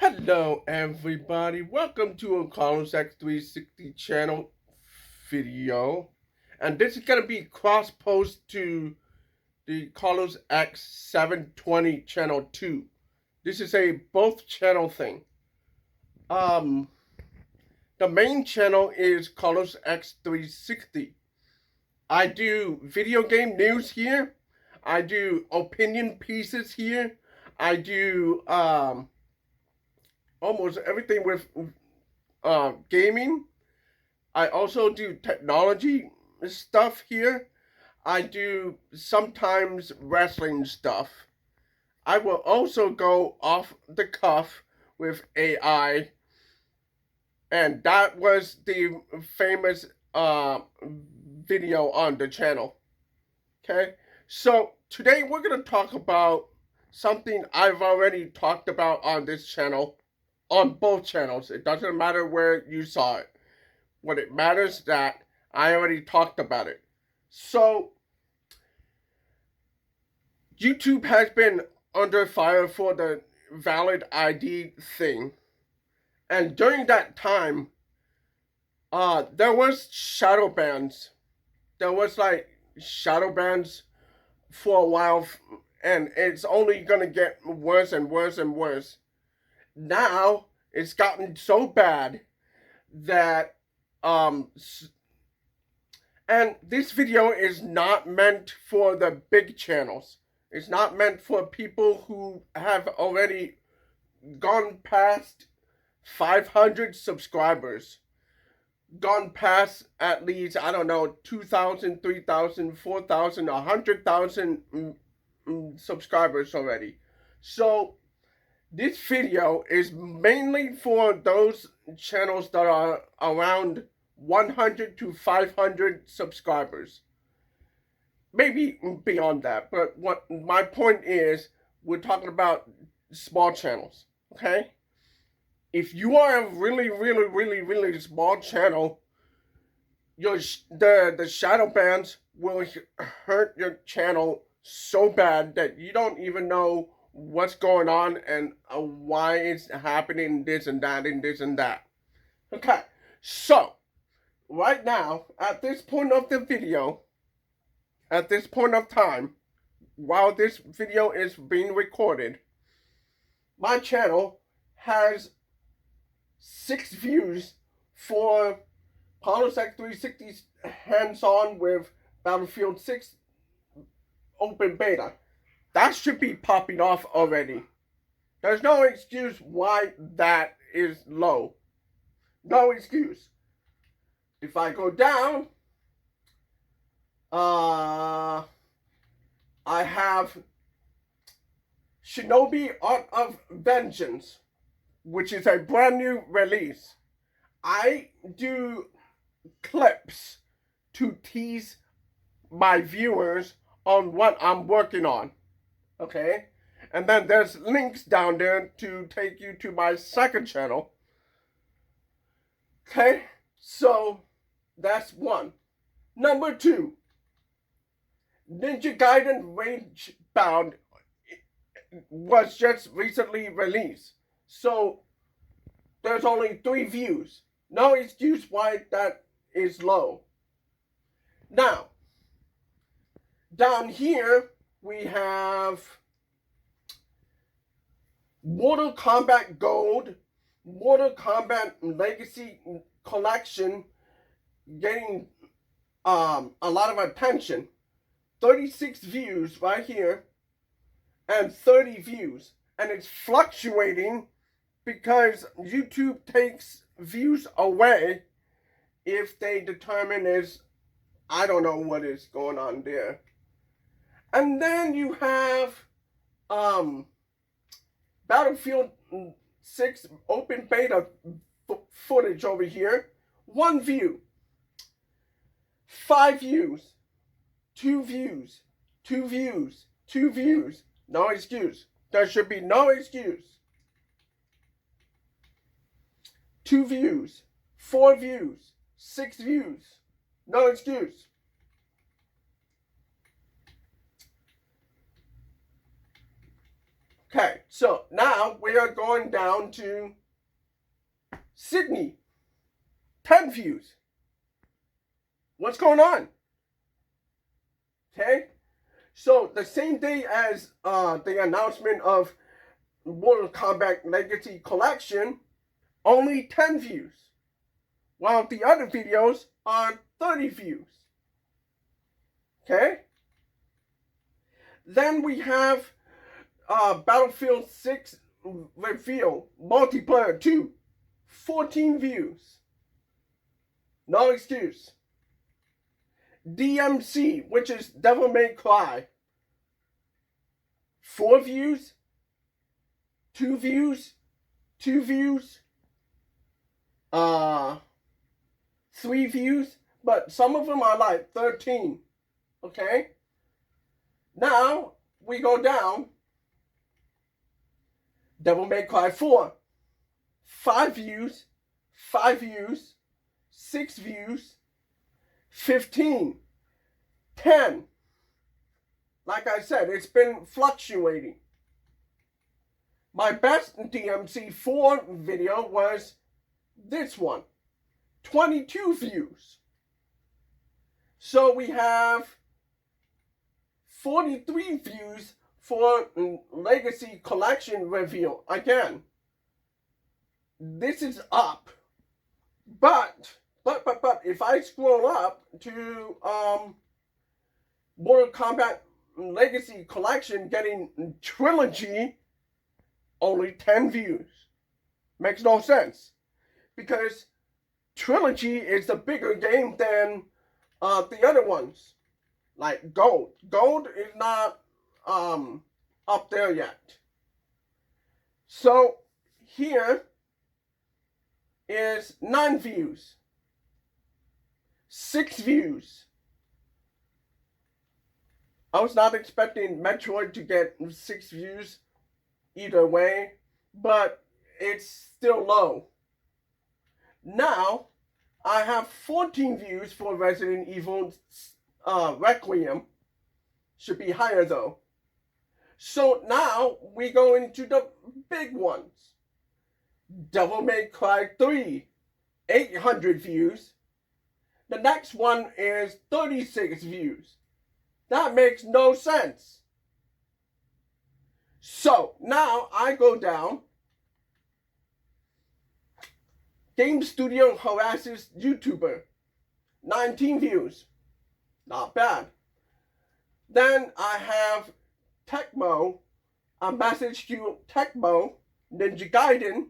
Hello everybody, welcome to a Carlos X360 channel video. And this is going to be cross-post to the Carlos X720 channel 2. This is a both channel thing. The main channel is Carlos X360. I do video game news here. I do opinion pieces here. I do almost everything with gaming. I also do technology stuff here. I do sometimes wrestling stuff. I will also go off the cuff with AI, and that was the famous video on the channel. Okay, so today we're gonna talk about something I've already talked about on this channel, on both channels. It doesn't matter where you saw it. What it matters is that I already talked about it. So YouTube has been under fire for the valid ID thing. And during that time, there was shadow bans. There was like shadow bans for a while, and it's only gonna get worse and worse and worse. Now it's gotten so bad that and this video is not meant for the big channels. It's not meant for people who have already gone past 500 subscribers, gone past at least, I don't know, 2,000, 3,000, 4,000, 100,000 subscribers already. So this video is mainly for those channels that are around 100 to 500 subscribers. Maybe beyond that, but what my point is, we're talking about small channels, okay? If you are a really small channel, the shadow bans will hurt your channel so bad that you don't even know what's going on and why it's happening, this and that and this and that. Okay, so right now, at this point of the video, at this point of time, while this video is being recorded, my channel has 6 views for Carlos X360's hands-on with Battlefield 6 open beta. That should be popping off already. There's no excuse why that is low. No excuse. If I go down, I have Shinobi Art of Vengeance, which is a brand new release. I do clips to tease my viewers on what I'm working on. Okay? And then there's links down there to take you to my second channel. Okay? So that's one. Number 2, Ninja Gaiden Rage Bound was just recently released. So there's only 3 views. No excuse why that is low. Now, down here we have Mortal Kombat Gold, Mortal Kombat Legacy Collection getting a lot of attention. 36 views right here and 30 views. And it's fluctuating because YouTube takes views away if they determine is, I don't know what is going on there. And then you have Battlefield 6 open beta footage over here. 1 view. 5 views. 2 views. 2 views. 2 views. No excuse. There should be no excuse. 2 views. 4 views. 6 views. No excuse. Okay, so now we are going down to Sydney. 10 views. What's going on? Okay, so the same day as the announcement of Mortal Kombat Legacy Collection, only 10 views, while the other videos are 30 views. Okay, then we have Battlefield 6 Reveal Multiplayer 2, 14 views. No excuse. DMC, which is Devil May Cry, 4 views, 2 views, 2 views, 3 views, but some of them are like 13. Okay? Now we go down. Devil May Cry 4, 5 views, 5 views, 6 views, 15, 10. Like I said, it's been fluctuating. My best DMC4 video was this one, 22 views. So we have 43 views for Legacy Collection Reveal. Again, this is up. But if I scroll up to Mortal Kombat Legacy Collection getting Trilogy, only 10 views. Makes no sense. Because Trilogy is the bigger game than the other ones. Like Gold. Gold is not up there yet. So here is 9 views. 6 views. I was not expecting Metroid to get 6 views either way, but it's still low. Now, I have 14 views for Resident Evil Requiem. Should be higher though. So now we go into the big ones. Devil May Cry 3, 800 views. The next one is 36 views. That makes no sense. So now I go down. Game Studio harasses YouTuber. 19 views. Not bad. Then I have Tecmo. A message to Tecmo. Ninja Gaiden.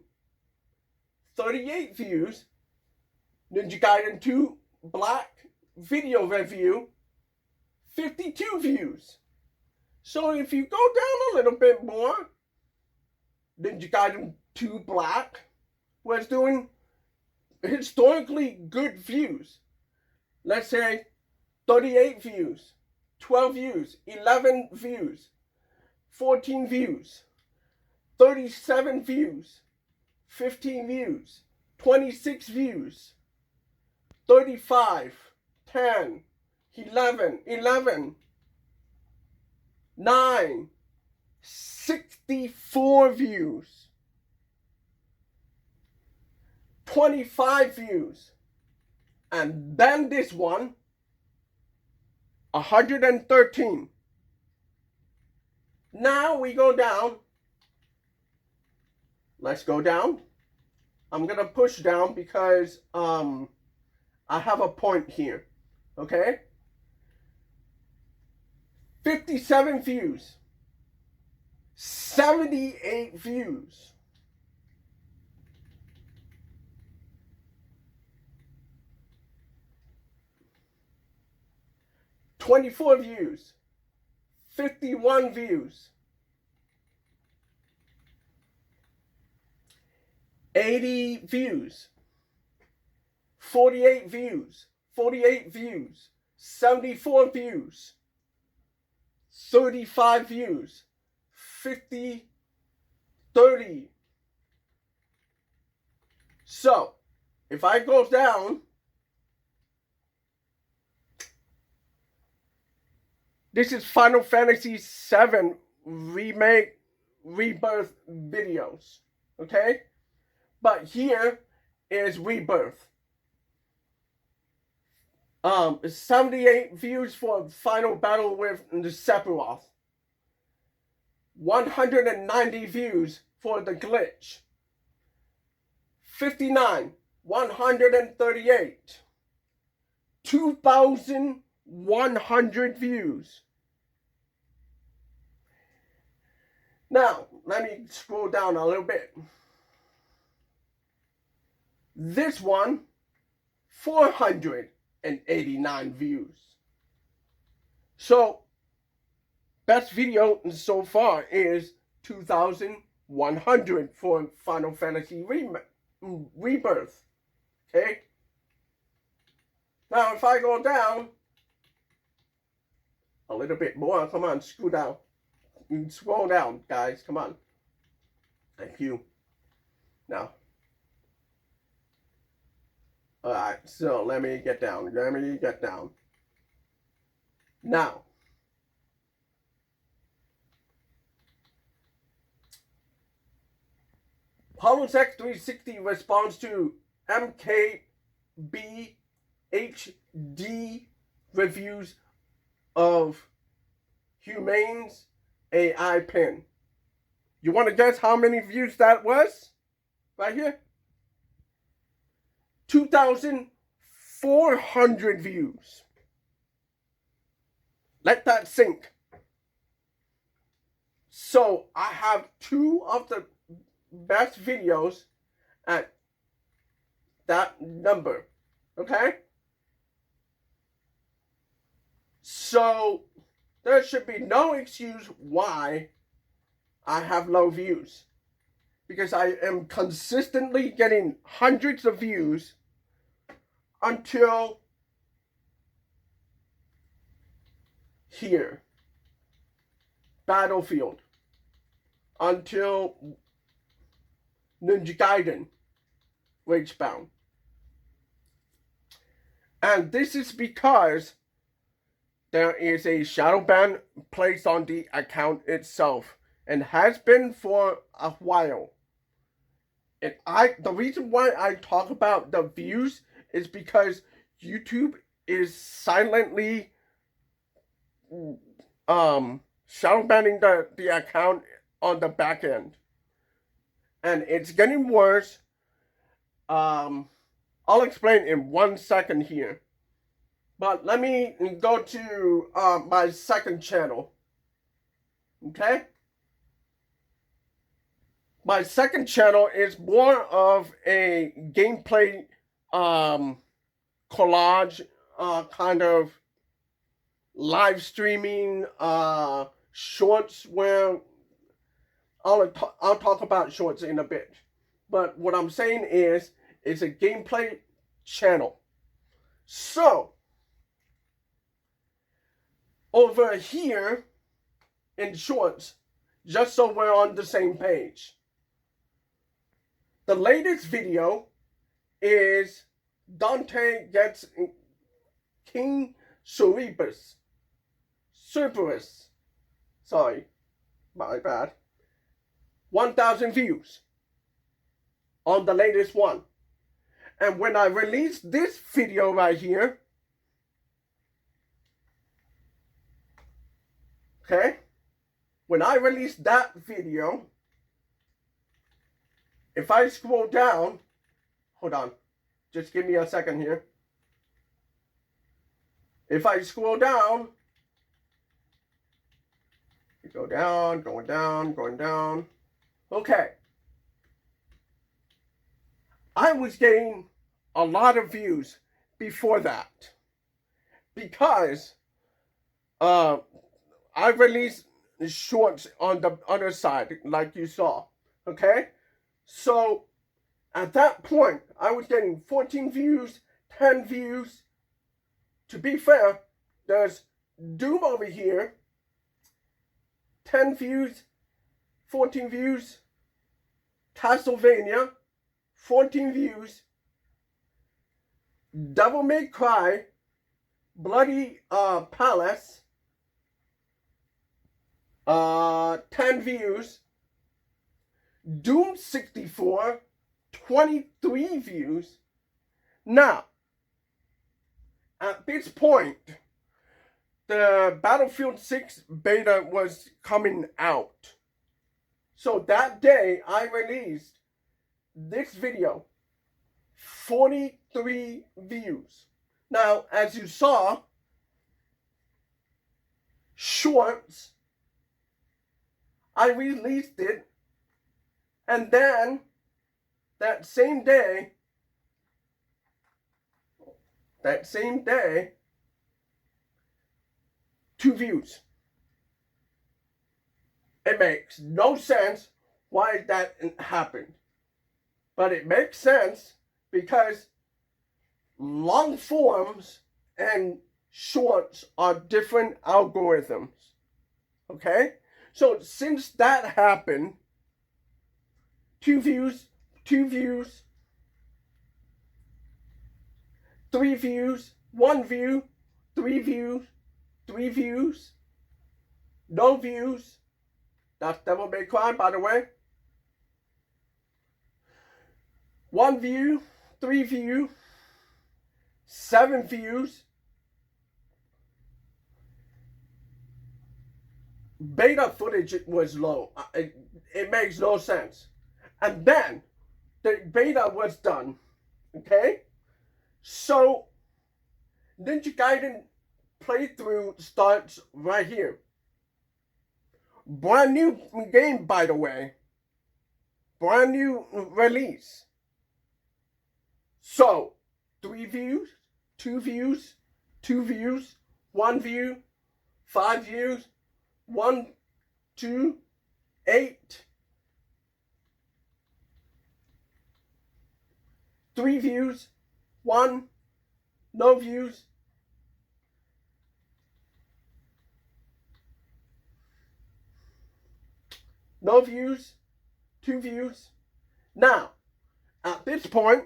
38 views. Ninja Gaiden 2 Black video review. 52 views. So if you go down a little bit more, Ninja Gaiden 2 Black was doing historically good views. Let's say 38 views, 12 views, 11 views, 14 views, 37 views, 15 views, 26 views, 35, 10, 11, 9, 64 views, 25 views, and then this one, 113. Now we go down. Let's go down. I'm gonna push down because I have a point here. Okay? 57 views. 78 views. 24 views. 51 views. 80 views. 48 views. 48 views. 74 views. 35 views. 50, 30. So, if I go down, this is Final Fantasy VII Remake rebirth videos. Okay? But here is rebirth. 78 views for final battle with the Sephiroth. 190 views for the glitch. 59, 138, 2,100 views. Now, let me scroll down a little bit. This one, 489 views. So, best video so far is 2,100 for Final Fantasy Rebirth. Okay? Now, if I go down a little bit more, come on, scroll down. Scroll down, guys, come on. Thank you. Now. Alright, so let me get down. Now. Hollows X360 responds to MKBHD reviews of Humane's AI pin. You want to guess how many views that was? Right here. 2,400 views. Let that sink. So I have two of the best videos at that number. Okay? So there should be no excuse why I have low views. Because I am consistently getting hundreds of views until here. Battlefield. Until Ninja Gaiden. Ragebound. And this is because there is a shadow ban placed on the account itself. And has been for a while. And the reason why I talk about the views is because YouTube is silently shadow banning the account on the back end. And it's getting worse. I'll explain in 1 second here. But let me go to my second channel. Okay? My second channel is more of a gameplay collage kind of live streaming shorts where I'll talk about shorts in a bit. But what I'm saying is it's a gameplay channel. So over here in shorts, just so we're on the same page. The latest video is Dante gets King Cerberus. Sorry, my bad. 1,000 views on the latest one. And when I release this video right here, okay, when I release that video, if I scroll down, hold on, just give me a second here. If I scroll down, you go down, going down. Okay. I was getting a lot of views before that because I released shorts on the other side, like you saw. Okay? So, at that point, I was getting 14 views, 10 views. To be fair, there's Doom over here. 10 views, 14 views. Castlevania, 14 views. Devil May Cry, Bloody Palace, 10 views. Doom64, 23 views. Now, at this point, the Battlefield 6 beta was coming out. So that day, I released this video, 43 views. Now, as you saw, shorts, I released it, and then that same day, 2 views. It makes no sense why that happened. But it makes sense because long forms and shorts are different algorithms. Okay? So since that happened, 2 views, 3 views, 1 view, 3 views, 3 views, no views. That's Devil May Cry, by the way. 1 view, 3 views, 7 views. Beta footage was low. It makes no sense. And then the beta was done. Okay? So Ninja Gaiden playthrough starts right here. Brand new game, by the way. Brand new release. So 3 views, 2 views, 2 views, 1 view, 5 views, 1, 2, 8. 3 views, 1, no views. No views, 2 views. Now, at this point,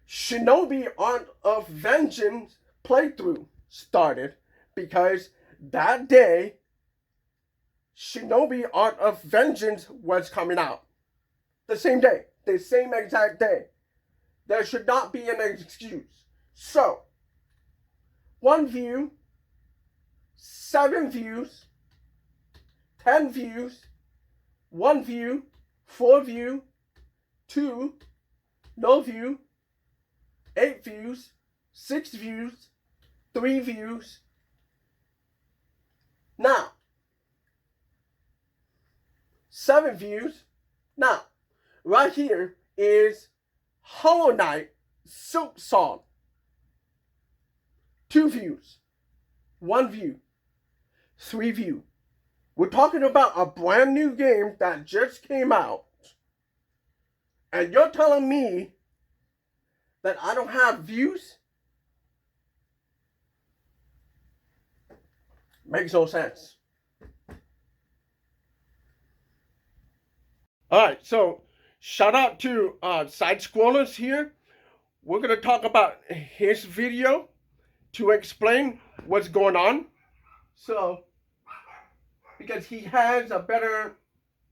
Shinobi Art of Vengeance playthrough started because that day, Shinobi Art of Vengeance was coming out. The same day. The same exact day. There should not be an excuse. So, 1 view, 7 views, 10 views, 1 view, 4 view, 2, no view, 8 views, 6 views, 3 views. Now, 7 views. Now, right here is Hollow Knight Silk Song. 2 views, 1 view, 3 view. We're talking about a brand new game that just came out. And you're telling me that I don't have views? Makes no sense. Alright, so shout out to Side Scrollers here. We're going to talk about his video to explain what's going on. So, because he has a better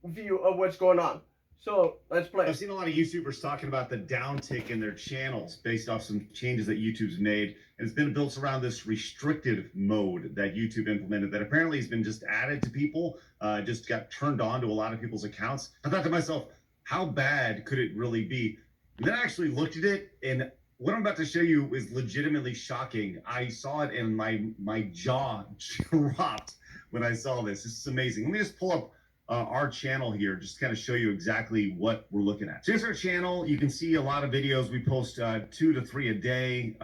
view of what's going on. So, let's play. I've seen a lot of YouTubers talking about the downtick in their channels based off some changes that YouTube's made. And it's been built around this restricted mode that YouTube implemented that apparently has been just added to people, just got turned on to a lot of people's accounts. I thought to myself, how bad could it really be? And then I actually looked at it, and what I'm about to show you is legitimately shocking. I saw it and my jaw dropped when I saw this. This is amazing. Let me just pull up our channel here, just to kind of show you exactly what we're looking at. So here's our channel. You can see a lot of videos. We post 2 to 3 a day.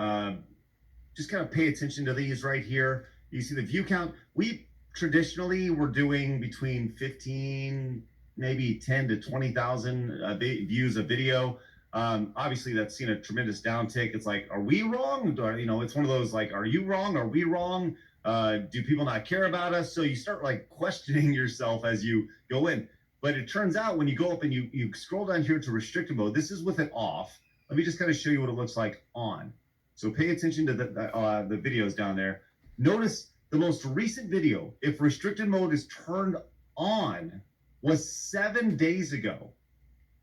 Just kind of pay attention to these right here. You see the view count. We traditionally were doing between 15, maybe 10 to 20,000 views a video. Obviously that's seen a tremendous downtick. It's like, are we wrong? It's one of those like, are you wrong? Are we wrong? Do people not care about us? So you start like questioning yourself as you go in. But it turns out when you go up and you scroll down here to restricted mode, this is with it off. Let me just kind of show you what it looks like on. So pay attention to the videos down there. Notice the most recent video, if restricted mode is turned on, was 7 days ago,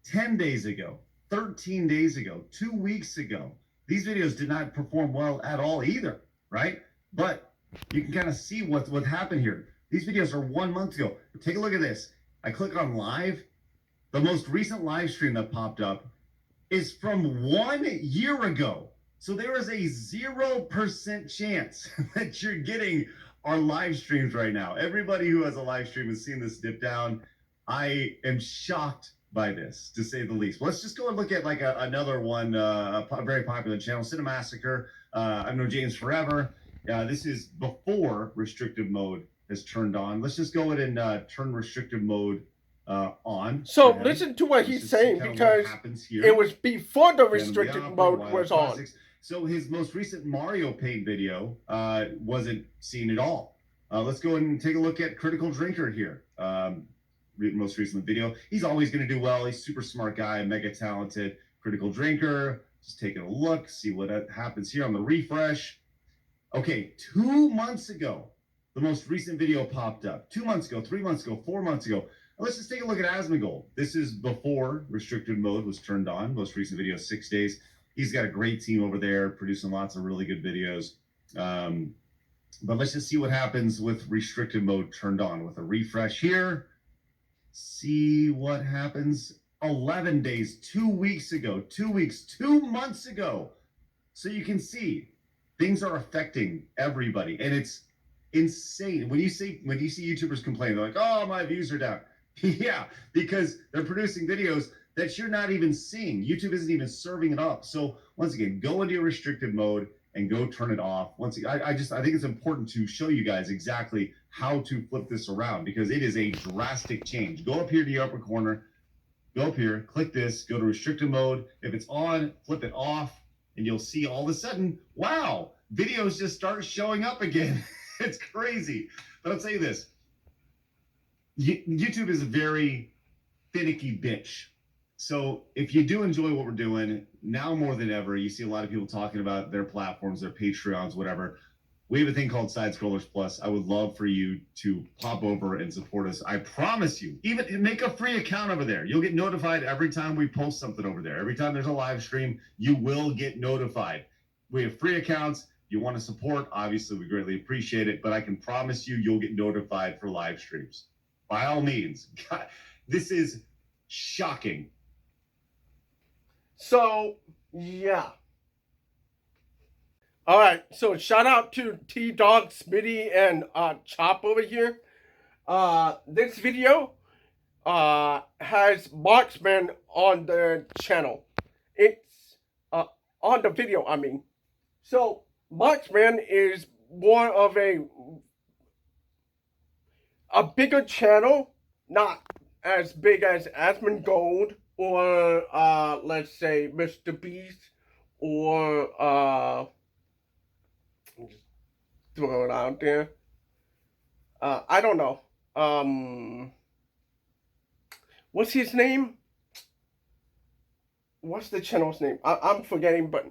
10 days ago, 13 days ago, 2 weeks ago. These videos did not perform well at all either, right? But you can kind of see what happened here. These videos are 1 month ago. Take a look at this. I click on live. The most recent live stream that popped up is from 1 year ago. So there is a 0% chance that you're getting our live streams right now. Everybody who has a live stream has seen this dip down. I am shocked by this, to say the least. Well, let's just go and look at like another one, a very popular channel, Cinemassacre. I've known James forever. This is before restrictive mode has turned on. Let's just go ahead and turn restrictive mode on. So listen to what he's saying, because it was before the restricted mode was on. So his most recent Mario Paint video wasn't seen at all. Let's go and take a look at Critical Drinker here. Most recent video. He's always going to do well. He's a super smart guy, mega talented. Critical Drinker. Just taking a look, see what happens here on the refresh. Okay, 2 months ago, the most recent video popped up. 2 months ago, 3 months ago, 4 months ago. Let's just take a look at Asmongold. This is before restricted mode was turned on. Most recent video, 6 days. He's got a great team over there, producing lots of really good videos. But let's just see what happens with restricted mode turned on. With a refresh here, see what happens. 11 days, 2 weeks ago, 2 weeks, 2 months ago. So you can see things are affecting everybody, and it's insane. When you see YouTubers complain, they're like, "Oh, my views are down." Yeah, because they're producing videos that you're not even seeing. YouTube isn't even serving it up. So once again, go into your restricted mode and go turn it off. Once again, I think it's important to show you guys exactly how to flip this around, because it is a drastic change. Go up here to the upper corner, go up here, click this, go to restricted mode. If it's on, flip it off, and you'll see all of a sudden, wow, videos just start showing up again. It's crazy. But I'll tell you this. YouTube is a very finicky bitch. So if you do enjoy what we're doing, now more than ever, you see a lot of people talking about their platforms, their Patreons, whatever. We have a thing called Side Scrollers Plus. I would love for you to pop over and support us. I promise you, even make a free account over there. You'll get notified every time we post something over there. Every time there's a live stream, you will get notified. We have free accounts. You want to support, obviously, we greatly appreciate it. But I can promise you, you'll get notified for live streams. By all means. God, this is shocking. So, yeah. All right, so shout out to T-Dog, Smitty, and Chop over here. This video has Marksman on the channel. It's on the video, I mean. So, Marksman is more of a bigger channel, not as big as Asmongold or let's say Mr. Beast or just throw it out there. I don't know. What's his name? What's the channel's name? I'm forgetting, but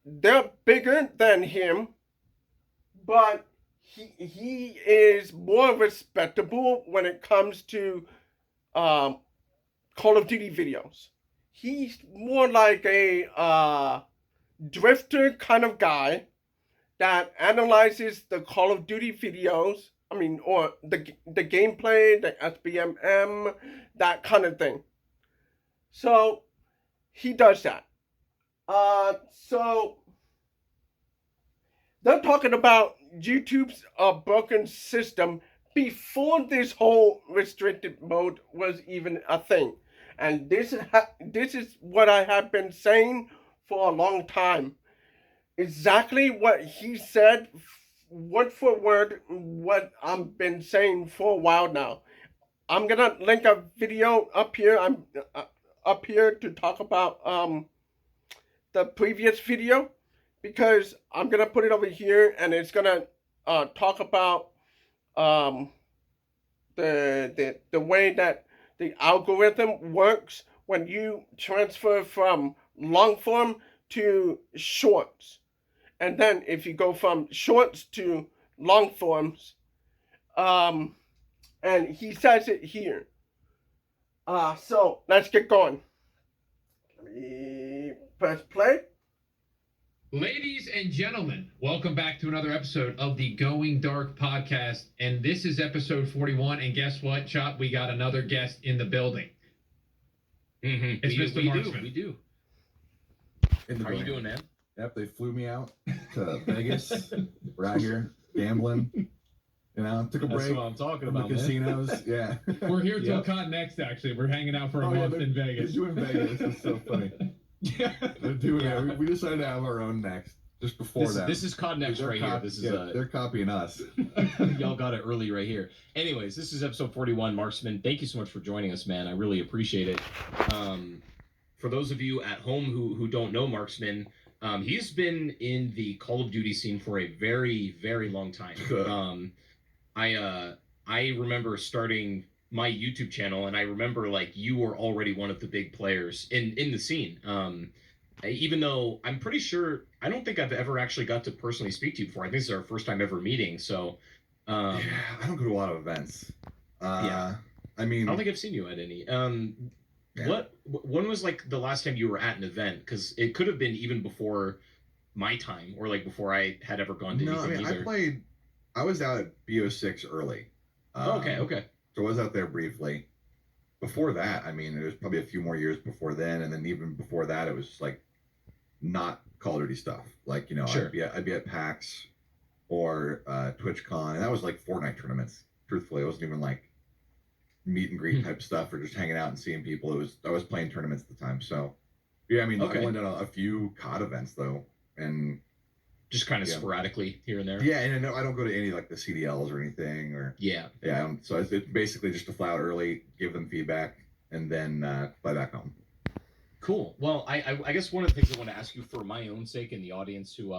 they're bigger than him, but he is more respectable when it comes to Call of Duty videos. He's more like a drifter kind of guy that analyzes the Call of Duty videos. I mean, or the gameplay, the SBMM, that kind of thing. So he does that. So they're talking about YouTube's broken system before this whole restricted mode was even a thing. And this is what I have been saying for a long time. Exactly what he said, word for word, what I've been saying for a while now. I'm gonna link a video up here. I'm up here to talk about the previous video, because I'm gonna put it over here, and it's gonna talk about the way that the algorithm works when you transfer from long form to shorts, and then if you go from shorts to long forms, And he says it here. So let's get going. Press play. Ladies and gentlemen, welcome back to another episode of the Going Dark podcast. And this is episode 41. And guess what, Chop? We got another guest in the building. It's Mr. Marksman. We do. How are you doing, man? Yep, they flew me out to Vegas. We're out here gambling. You know, took a break. That's what I'm talking from about, the casinos. Yeah. We're here till Con Next, actually. We're hanging out for a month in Vegas. They're doing Vegas. It's so funny. They're doing it. We decided to have our own next just before that. This is Cod Next right here. This is they're copying us. Y'all got it early right here. Anyways, this is episode 41. Marksman, thank you so much for joining us, man. I really appreciate it. For those of you at home who don't know Marksman, he's been in the Call of Duty scene for a very, very long time. I remember starting my YouTube channel, and I remember like you were already one of the big players in the scene. Even though I'm pretty sure I don't think I've ever actually got to personally speak to you before. I think this is our first time ever meeting. So yeah, I don't go to a lot of events. Yeah. I mean, I don't think I've seen you at any. Yeah. When was like the last time you were at an event? Because it could have been even before my time, or like before I had ever gone to anything either. I was out at BO6 early. Okay. So I was out there briefly. Before that, I mean, it was probably a few more years before then, and then even before that, it was like not Call of Duty stuff. Like, you know, sure. I'd be at PAX or TwitchCon, and that was like Fortnite tournaments. Truthfully, it wasn't even like meet and greet type stuff or just hanging out and seeing people. I was playing tournaments at the time. So yeah, I mean, I went to a few COD events though, and just kind of sporadically here and there. Yeah, and I don't go to any like the CDLs or anything, or yeah. So it's basically just to fly out early, give them feedback, and then fly back home. Cool. Well, I guess one of the things I want to ask you for my own sake and the audience who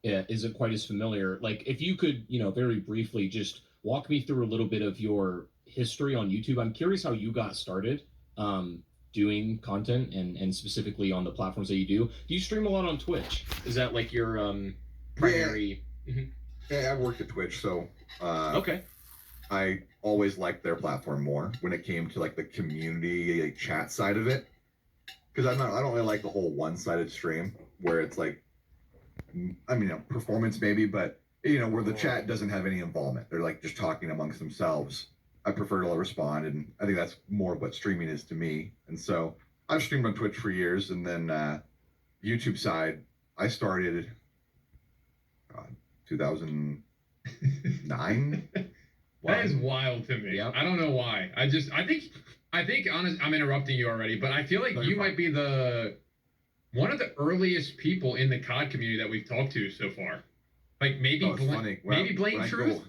isn't quite as familiar, like if you could, you know, very briefly just walk me through a little bit of your history on YouTube. I'm curious how you got started doing content and specifically on the platforms that you do. Do you stream a lot on Twitch? Is that like your primary? Yeah. Mm-hmm. Yeah, I worked at Twitch, so okay. I always liked their platform more when it came to like the community like, chat side of it, because I don't really like the whole one-sided stream where it's like, I mean, performance maybe, but you know, where the chat doesn't have any involvement. They're like just talking amongst themselves. I prefer to respond, and I think that's more what streaming is to me. And so I've streamed on Twitch for years, and then YouTube side, I started 2009. That is wild to me. Yep. I don't know why. I think honest, I'm interrupting you already, but I feel like you might be one of the earliest people in the COD community that we've talked to so far. Like maybe maybe Blame Truth.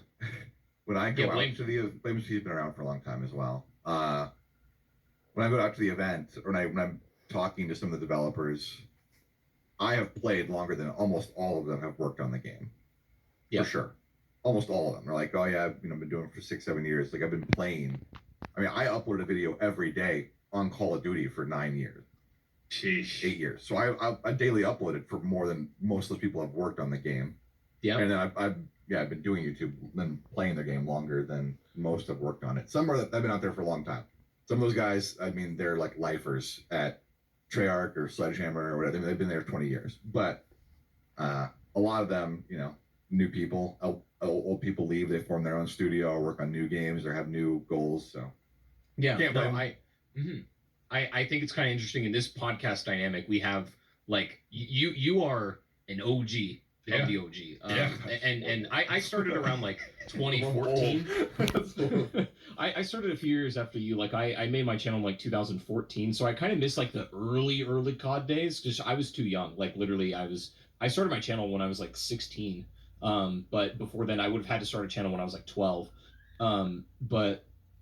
When I go out to the Blame Truth's been around for a long time as well. When I go out to the event, or when I'm talking to some of the developers, I have played longer than almost all of them have worked on the game. Yeah. For sure. Almost all of them. They're like, oh yeah, I've been doing it for 6-7 years. Like I've been playing. I mean, I upload a video every day on Call of Duty for 9 years. Sheesh. 8 years. So I daily uploaded for more than most of the people have worked on the game. Yeah. And then I've been doing YouTube, been playing the game longer than most have worked on it. Some have been out there for a long time. Some of those guys, I mean, they're like lifers at Treyarch or Sledgehammer or whatever. They've been there 20 years. But a lot of them, you know, new people, old people leave. They form their own studio or work on new games or have new goals. So yeah, I think it's kind of interesting in this podcast dynamic. We have like you are an OG. Of the OG. And I started around like 2014. I started a few years after you. Like I made my channel in like 2014, so I kind of missed like the early COD days because I was too young. Like literally, I started my channel when I was like 16. But before then, I would have had to start a channel when I was like 12. And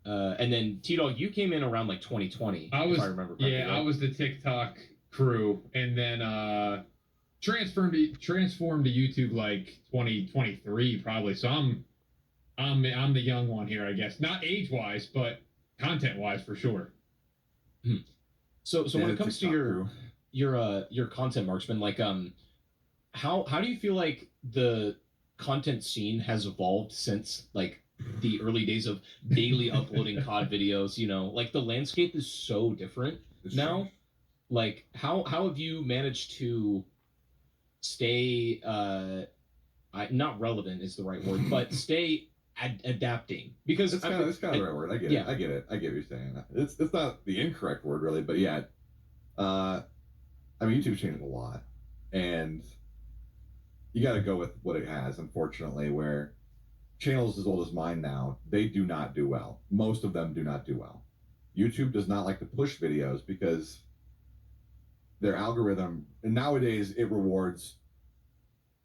then T-Dog, you came in around like 2020. If I remember correctly. Yeah, right? I was the TikTok crew, and then transformed to YouTube like 2023 probably. So I'm the young one here, I guess. Not age wise, but content wise for sure. So when it comes to your content, Marksman, like how do you feel like the content scene has evolved since like the early days of daily uploading COD videos, you know, like the landscape is so different now. Strange. Like how have you managed to stay not relevant is the right word, but stay adapting? Because It's kind of the right word. I get yeah. it. I get it. I get what you're saying. It's not the incorrect word really, but yeah. I mean, YouTube's changed a lot, and you got to go with what it has. Unfortunately, where channels as old as mine now, they do not do well. Most of them do not do well. YouTube does not like to push videos because their algorithm, and nowadays it rewards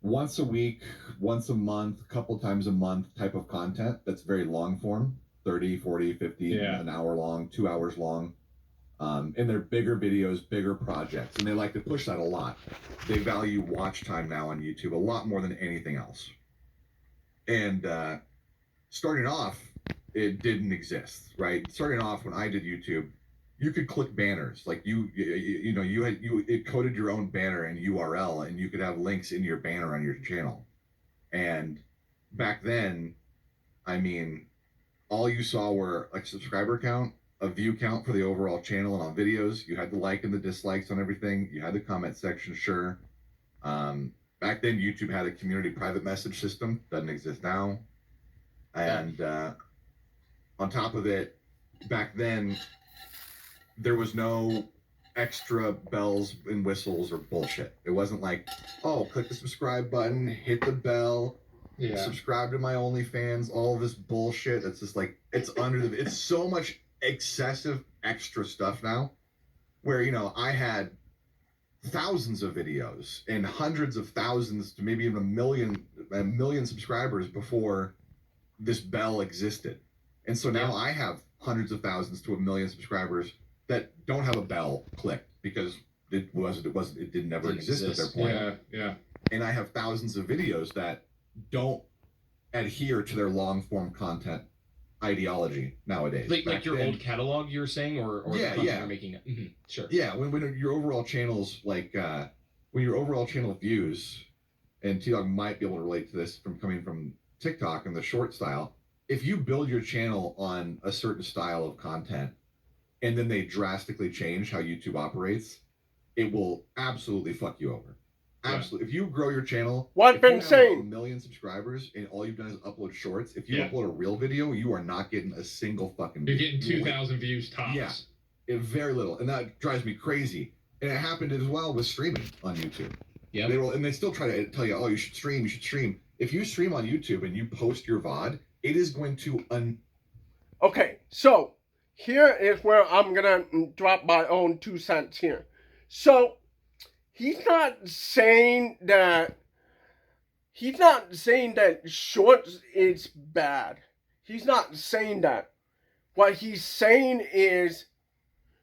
once a week, once a month, a couple times a month type of content that's very long form, 30, 40, 50, Yeah. an hour long, 2 hours long. And they're bigger videos, bigger projects, and they like to push that a lot. They value watch time now on YouTube a lot more than anything else. And starting off, it didn't exist, right? Starting off when I did YouTube, you could click banners, like it coded your own banner and URL, and you could have links in your banner on your channel. And back then, I mean, all you saw were like subscriber count, a view count for the overall channel and on videos. You had the like and the dislikes on everything. You had the comment section, sure. Back then, YouTube had a community private message system. Doesn't exist now. And on top of it, back then, there was no extra bells and whistles or bullshit. It wasn't like, oh, click the subscribe button, hit the bell, subscribe to my OnlyFans, all this bullshit. It's just like, it's so much excessive extra stuff now where, you know, I had thousands of videos and hundreds of thousands to maybe even a million subscribers before this bell existed. And so now I have hundreds of thousands to a million subscribers that don't have a bell clicked because it didn't never exist at their point. Yeah. And I have thousands of videos that don't adhere to their long form content ideology nowadays. Like your old catalog, you're saying, or the content you're making. Mm-hmm. Sure. Yeah, when your overall channels, like when your overall channel views, and T-Dog might be able to relate to this from coming from TikTok and the short style. If you build your channel on a certain style of content, and then they drastically change how YouTube operates, it will absolutely fuck you over. Absolutely. If you grow your channel, What if been you have saying? a million subscribers and all you've done is upload shorts, if you Yeah. upload a real video, you are not getting a single fucking You're view. getting 2,000 views tops. Yeah. Very little, and that drives me crazy. And it happened as well with streaming on YouTube. Yeah. And they still try to tell you, oh, you should stream. If you stream on YouTube and you post your VOD, it is going to Okay, so here is where I'm gonna drop my own 2 cents here. So he's not saying that shorts is bad. He's not saying that. What he's saying is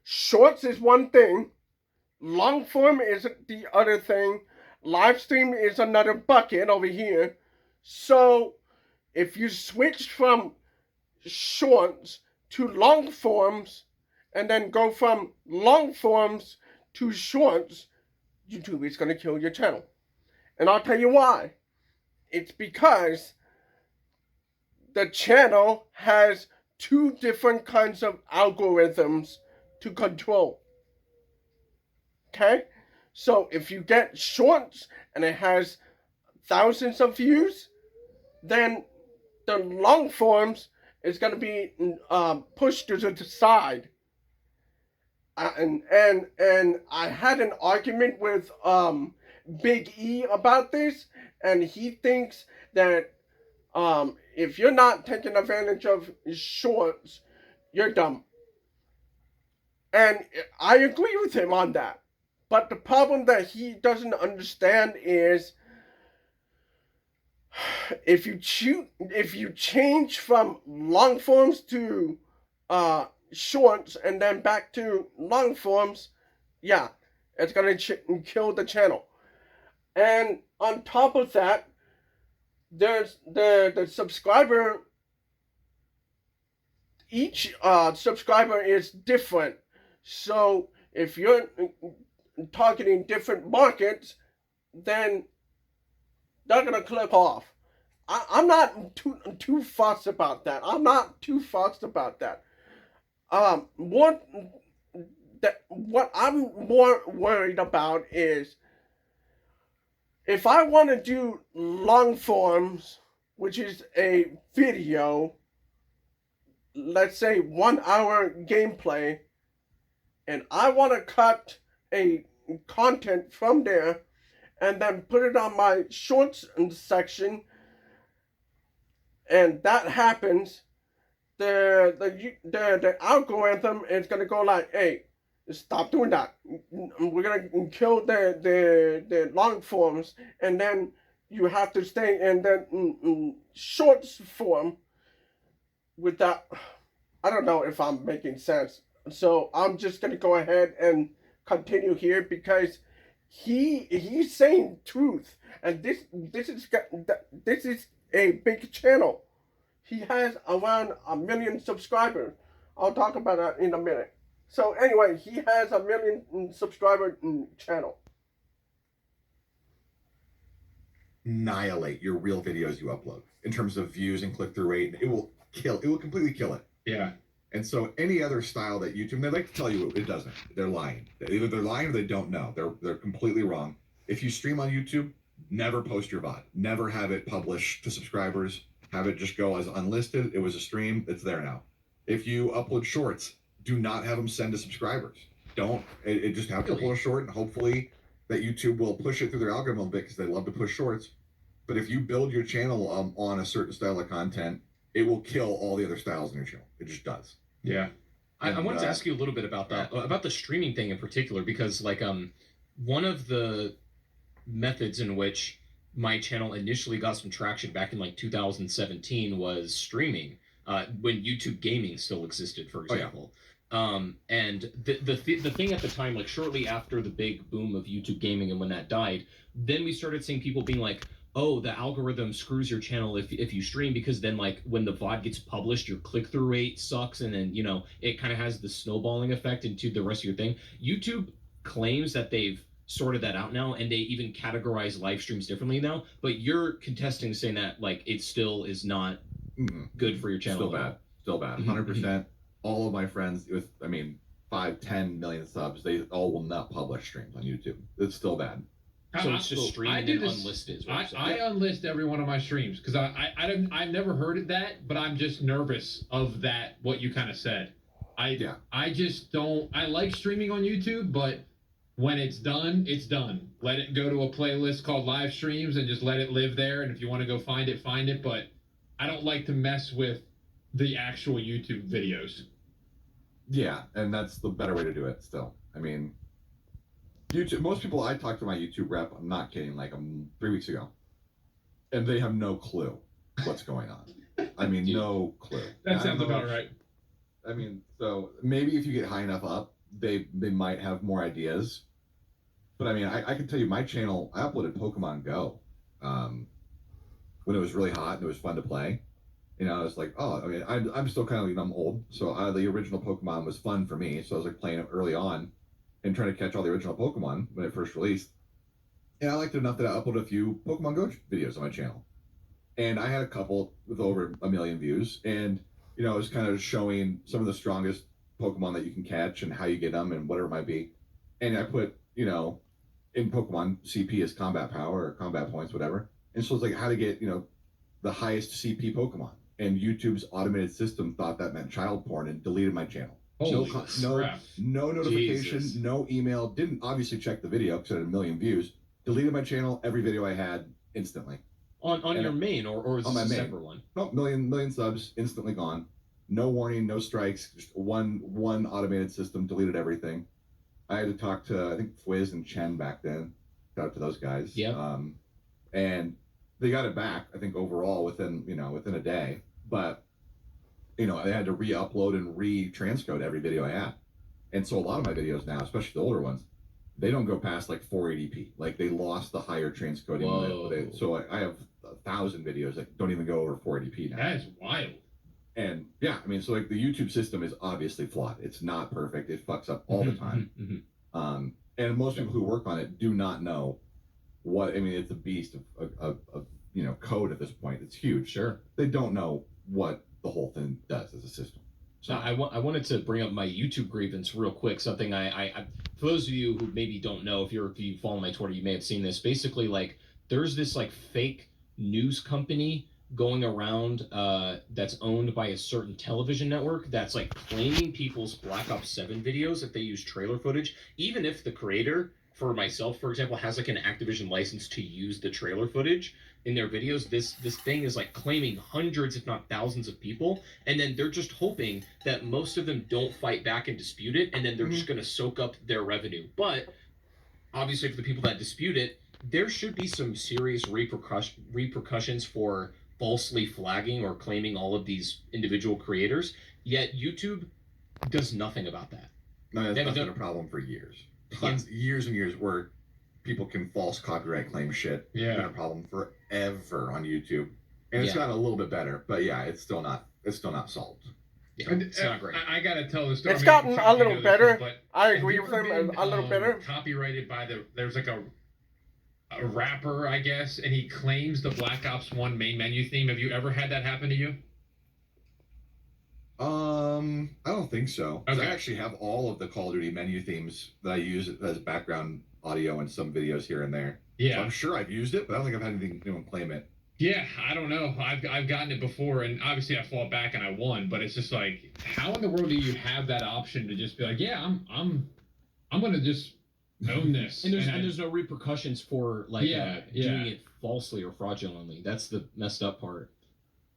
shorts is one thing, long form is the other thing, live stream is another bucket over here. So if you switch from shorts to long forms and then go from long forms to shorts, YouTube is going to kill your channel. And I'll tell you why. It's because the channel has 2 different kinds of algorithms to control. Okay? So if you get shorts and it has thousands of views, then the long forms is going to be pushed to the side. And I had an argument with Big E about this, and he thinks that if you're not taking advantage of shorts, you're dumb. And I agree with him on that. But the problem that he doesn't understand is if you change from long forms to shorts and then back to long forms, yeah, it's gonna kill the channel. And on top of that, there's the subscriber. Each subscriber is different. So if you're targeting different markets, then they're gonna click off. I'm not too fussed about that. I'm not too fussed about that. What I'm more worried about is if I want to do long forms, which is a video, let's say 1 hour gameplay, and I want to cut a content from there and then put it on my shorts section, and that happens, the algorithm is gonna go like, hey, stop doing that. We're gonna kill the long forms, and then you have to stay in the shorts form with that. I don't know if I'm making sense. So I'm just gonna go ahead and continue here because he's saying truth, and this is a big channel. He has around 1 million subscribers. I'll talk about that in a minute. So anyway, he has 1 million subscriber channel. Annihilate your real videos you upload in terms of views and click-through rate. It will completely kill it. Yeah. And so any other style that YouTube, they like to tell you it doesn't. They're lying. Either they're lying or they don't know. They're completely wrong. If you stream on YouTube, never post your VOD. Never have it published to subscribers. Have it just go as unlisted. It was a stream. It's there now. If you upload shorts, do not have them send to subscribers. Don't. It just have to upload a short, and hopefully that YouTube will push it through their algorithm a bit because they love to push shorts. But if you build your channel on a certain style of content, it will kill all the other styles in your channel. It just does. Yeah. I wanted to ask you a little bit about that, about the streaming thing in particular, because like one of the methods in which my channel initially got some traction back in like 2017 was streaming, when YouTube gaming still existed, for example. And the thing at the time, like shortly after the big boom of YouTube gaming and when that died, then we started seeing people being like, oh, the algorithm screws your channel if you stream, because then like when the VOD gets published, your click-through rate sucks, and then, you know, it kind of has the snowballing effect into the rest of your thing. YouTube claims that they've sorted that out now, and they even categorize live streams differently now, but you're contesting, saying that like it still is not good for your channel. Still bad 100%. All of my friends with 5-10 million subs, they all will not publish streams on YouTube. It's still bad. So it's just streaming and unlisted. I unlist every one of my streams because I've never heard of that, but I'm just nervous of that, what you kind of said. I just don't. I like streaming on YouTube, but when it's done, it's done. Let it go to a playlist called live streams and just let it live there. And if you want to go find it, find it. But I don't like to mess with the actual YouTube videos. Yeah, and that's the better way to do it still. I mean, YouTube, most people I talked to my YouTube rep, I'm not kidding, like 3 weeks ago, and they have no clue what's going on. I mean, no clue. That sounds about right. I mean, so maybe if you get high enough up, they might have more ideas. But I mean, I can tell you my channel, I uploaded Pokemon Go when it was really hot and it was fun to play. You know, I was like, oh, I mean, I'm still kind of, I'm old, so the original Pokemon was fun for me. So I was like playing it early on and trying to catch all the original Pokemon when it first released. And I liked it enough that I uploaded a few Pokemon Go videos on my channel. And I had a couple with over 1 million views. And, you know, I was kind of showing some of the strongest Pokemon that you can catch and how you get them and whatever it might be. And I put, you know, in Pokemon, CP is combat power or combat points, whatever. And so it's like how to get, you know, the highest CP Pokemon. And YouTube's automated system thought that meant child porn and deleted my channel. No notification, Jesus. no email. Didn't obviously check the video because it had 1 million views. Deleted my channel, every video I had instantly. On your main or is this a separate one? No, million subs, instantly gone. No warning, no strikes. Just one automated system, deleted everything. I had to talk to, I think, Fwiz and Chen back then. Shout out to those guys. Yeah. And they got it back, I think, overall within a day. But you know, I had to re-upload and re-transcode every video I had. And so a lot of my videos now, especially the older ones, they don't go past like 480p. Like they lost the higher transcoding. So I have 1,000 videos that don't even go over 480p now. That is wild. And yeah, I mean, so like the YouTube system is obviously flawed. It's not perfect. It fucks up all the time. And most people who work on it do not know what, I mean, it's a beast of code at this point. It's huge. Sure. They don't know what the whole thing does as a system. So I wanted to bring up my YouTube grievance real quick. Something I for those of you who maybe don't know, if you follow my Twitter, you may have seen this. Basically, like there's this like fake news company going around that's owned by a certain television network that's like claiming people's Black Ops 7 videos if they use trailer footage, even if the creator, for myself, for example, has like an Activision license to use the trailer footage in their videos. This thing is like claiming hundreds, if not thousands, of people, and then they're just hoping that most of them don't fight back and dispute it, and then they're just going to soak up their revenue. But obviously, for the people that dispute it, there should be some serious repercussions for falsely flagging or claiming all of these individual creators. Yet YouTube does nothing about that. No, that's been a problem for years. Years and years, where people can false copyright claim shit. Yeah. It's been a problem forever on YouTube, and it's gotten a little bit better, but yeah, it's still not solved. Yeah, it's not great. I gotta tell the story. It's gotten a little this better. one, but I have agree you with ever him been, a little better. Copyrighted by there's like a rapper, I guess, and he claims the Black Ops 1 main menu theme. Have you ever had that happen to you? I don't think so. Okay. I actually have all of the Call of Duty menu themes that I use as background audio in some videos here and there. Yeah. So I'm sure I've used it, but I don't think I've had anyone claim it. Yeah, I don't know. I've gotten it before, and obviously I fought back and I won. But it's just like, how in the world do you have that option to just be like, yeah, I'm gonna just own this, and there's no repercussions for like Yeah. doing it falsely or fraudulently. That's the messed up part.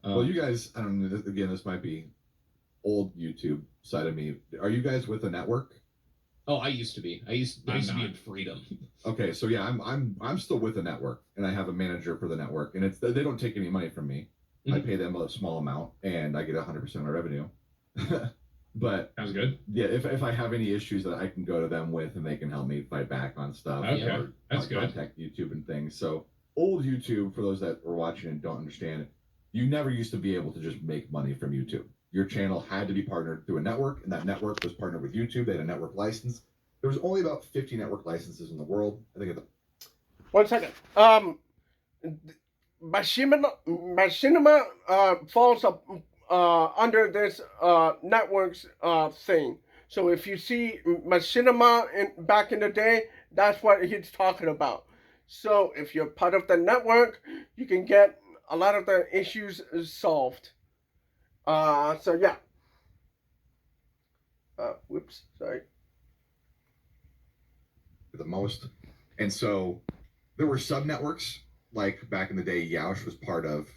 Well, you guys, I don't know. Again, this might be old YouTube side of me. Are you guys with a network? Oh, I used to be. I used to be in Freedom. Okay, so yeah, I'm still with a network, and I have a manager for the network, and they don't take any money from me. I pay them a small amount, and I get 100% of my revenue. But sounds good. Yeah, if I have any issues that I can go to them with, and they can help me fight back on stuff. Okay, or that's good. Contact YouTube and things. So old YouTube, for those that are watching and don't understand, you never used to be able to just make money from YouTube. Your channel had to be partnered through a network, and that network was partnered with YouTube. They had a network license. There was only about 50 network licenses in the world. I think. 1 second. Machinima falls up under this networks thing. So if you see Machinima back in the day, that's what he's talking about. So if you're part of the network, you can get a lot of the issues solved. So yeah. Whoops, sorry. The most. And so there were sub networks, like back in the day, Yoush was part of,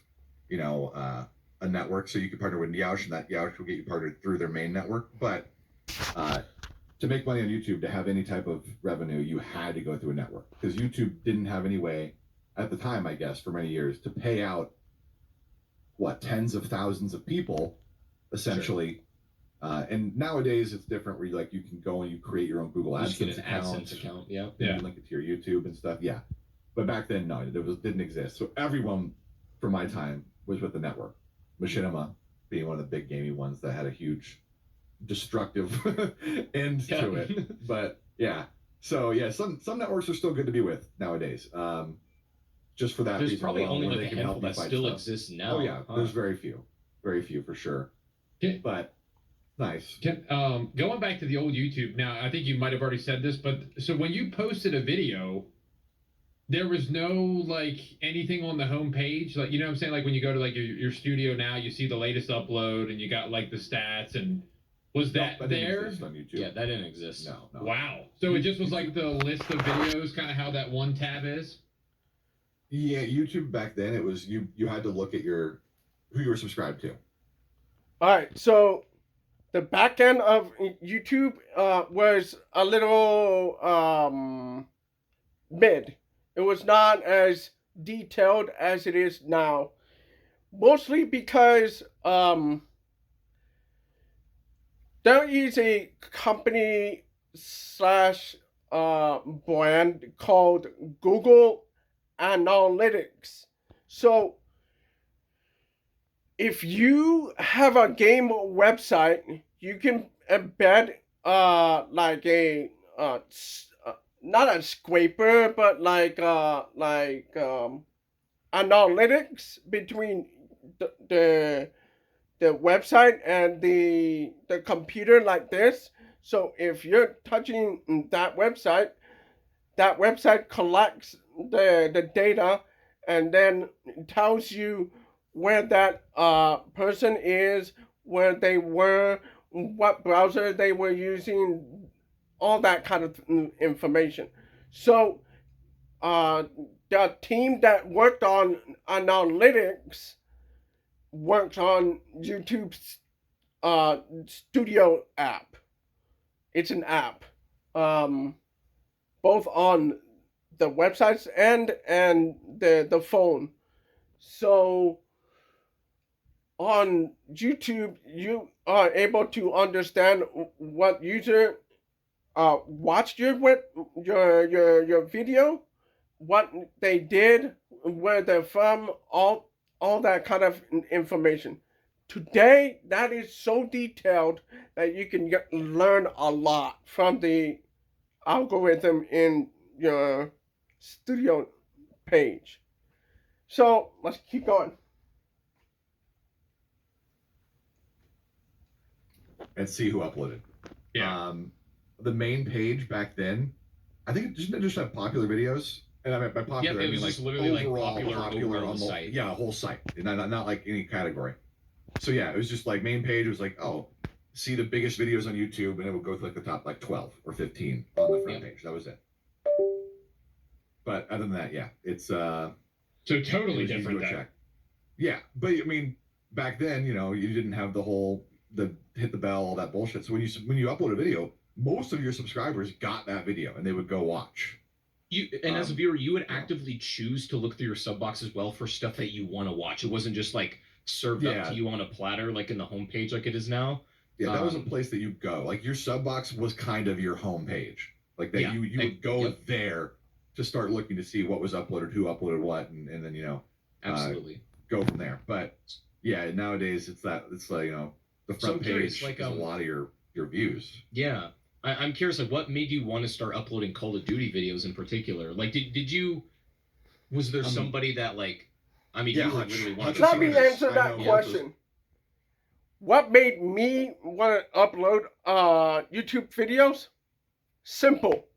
a network. So you could partner with Yoush, and that Yoush will get you partnered through their main network. But to make money on YouTube, to have any type of revenue, you had to go through a network, because YouTube didn't have any way at the time, I guess, for many years, to pay out tens of thousands of people, essentially. Sure. And nowadays it's different, where you can go and you create your own Google AdSense account. Yeah. You link it to your YouTube and stuff. Yeah. But back then, no, didn't exist. So everyone from my time was with the network. Machinima being one of the big gamey ones that had a huge destructive end to it. But yeah. So yeah, some networks are still good to be with nowadays. Just for that There's reason probably alone, only like a handful that still exists now. Oh yeah, there's very few for sure. But nice. Going back to the old YouTube, now I think you might have already said this, but so when you posted a video, there was no anything on the homepage, what I'm saying? Like when you go to your studio now, you see the latest upload and you got the stats, and was that there? Didn't exist on YouTube. Yeah, that didn't exist. No. Wow. So it just was the list of videos, kind of how that one tab is. Yeah, YouTube back then, it was you had to look at who you were subscribed to. All right, so the back end of YouTube was a little mid. It was not as detailed as it is now, mostly because there is a company / brand called Google Analytics. So if you have a game website, you can embed not a scraper, but analytics between the website and the computer like this. So if you're touching that website collects the data and then tells you where that person is, where they were, what browser they were using, all that kind of information. So the team that worked on analytics worked on YouTube's Studio app. It's an app, both on the websites and the phone. So on YouTube, you are able to understand what user watched your video, what they did, where they're from, all that kind of information. Today, that is so detailed that you can learn a lot from the algorithm in your studio page. So let's keep going. And see who uploaded. Yeah. The main page back then, I think it just had popular videos. And I mean, by popular, Yep, I mean just like literally overall like popular on on the the site. Yeah, whole site, not like any category. So yeah, it was just like main page. It was like, oh, see the biggest videos on YouTube, and it would go to like the top like 12 or 15 on the front page. That was it. But other than that, yeah, it's so totally it different. check. Yeah, but I mean, back then, you didn't have the hit the bell, all that bullshit. So when you upload a video, most of your subscribers got that video, and they would go watch. As a viewer, you would actively choose to look through your sub box as well for stuff that you want to watch. It wasn't just like served up to you on a platter like in the homepage like it is now. Yeah, that was a place that you go. Like your sub box was kind of your homepage. Like that you would go there to start looking to see what was uploaded, who uploaded what, and then absolutely go from there. But yeah, nowadays it's like the front page is a lot of your views. Yeah. I'm curious, like, what made you want to start uploading Call of Duty videos in particular? Like, was there somebody that, like, I mean, you were literally one of the Let me answer that question. What made me want to upload YouTube videos? Simple.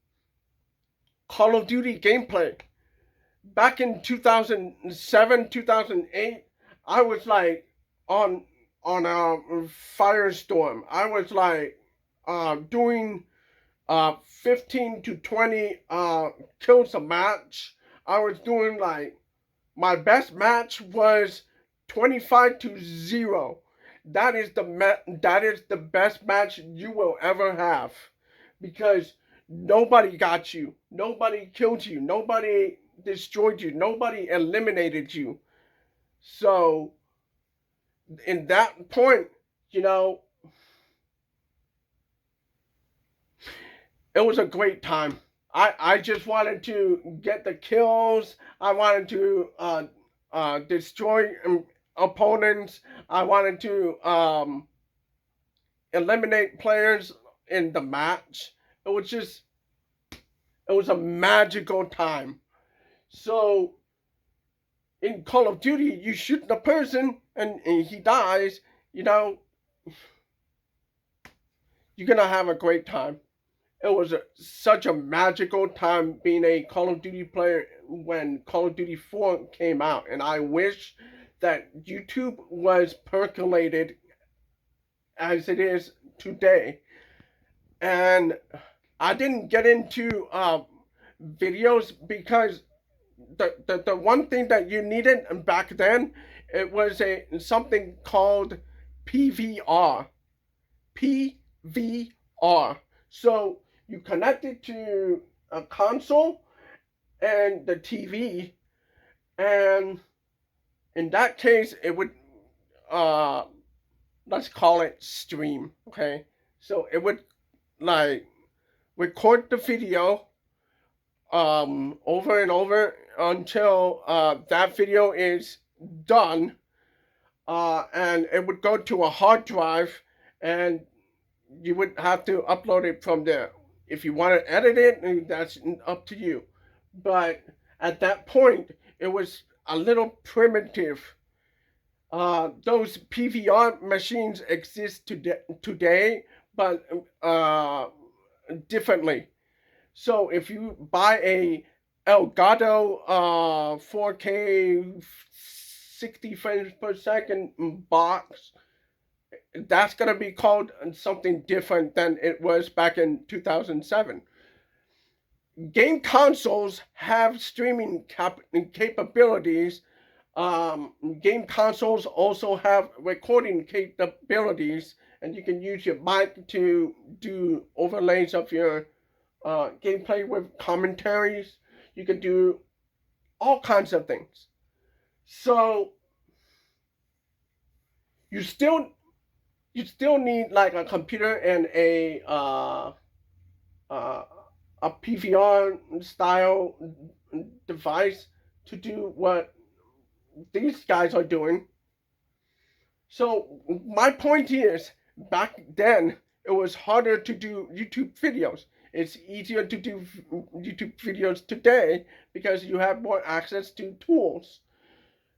Call of Duty gameplay. Back in 2007, 2008, I was like on a firestorm. I was like doing 15 to 20 kills a match. I was doing like, my best match was 25-0. That is the best match you will ever have, because nobody got you, nobody killed you, nobody destroyed you, nobody eliminated you. So in that point, it was a great time. I just wanted to get the kills. I wanted to destroy opponents. I wanted to eliminate players in the match. It was a magical time. So in Call of Duty, you shoot the person and he dies, you're gonna have a great time. It was such a magical time being a Call of Duty player when Call of Duty 4 came out. And I wish that YouTube was percolated as it is today. And I didn't get into videos because the one thing that you needed back then, it was something called PVR. PVR. So you connect it to a console and the TV, and in that case, it would, let's call it stream, okay? So it would, like, record the video, over and over until, that video is done, and it would go to a hard drive, and you would have to upload it from there. If you want to edit it, that's up to you. But at that point, it was a little primitive. Those PVR machines exist today, but differently. So if you buy a Elgato 4K 60 frames per second box, that's going to be called something different than it was back in 2007. Game consoles have streaming capabilities. Game consoles also have recording capabilities, and you can use your mic to do overlays of your gameplay with commentaries. You can do all kinds of things. So you still need like a computer and a PVR style device to do what these guys are doing. So my point is, back then it was harder to do YouTube videos. It's easier to do YouTube videos today because you have more access to tools.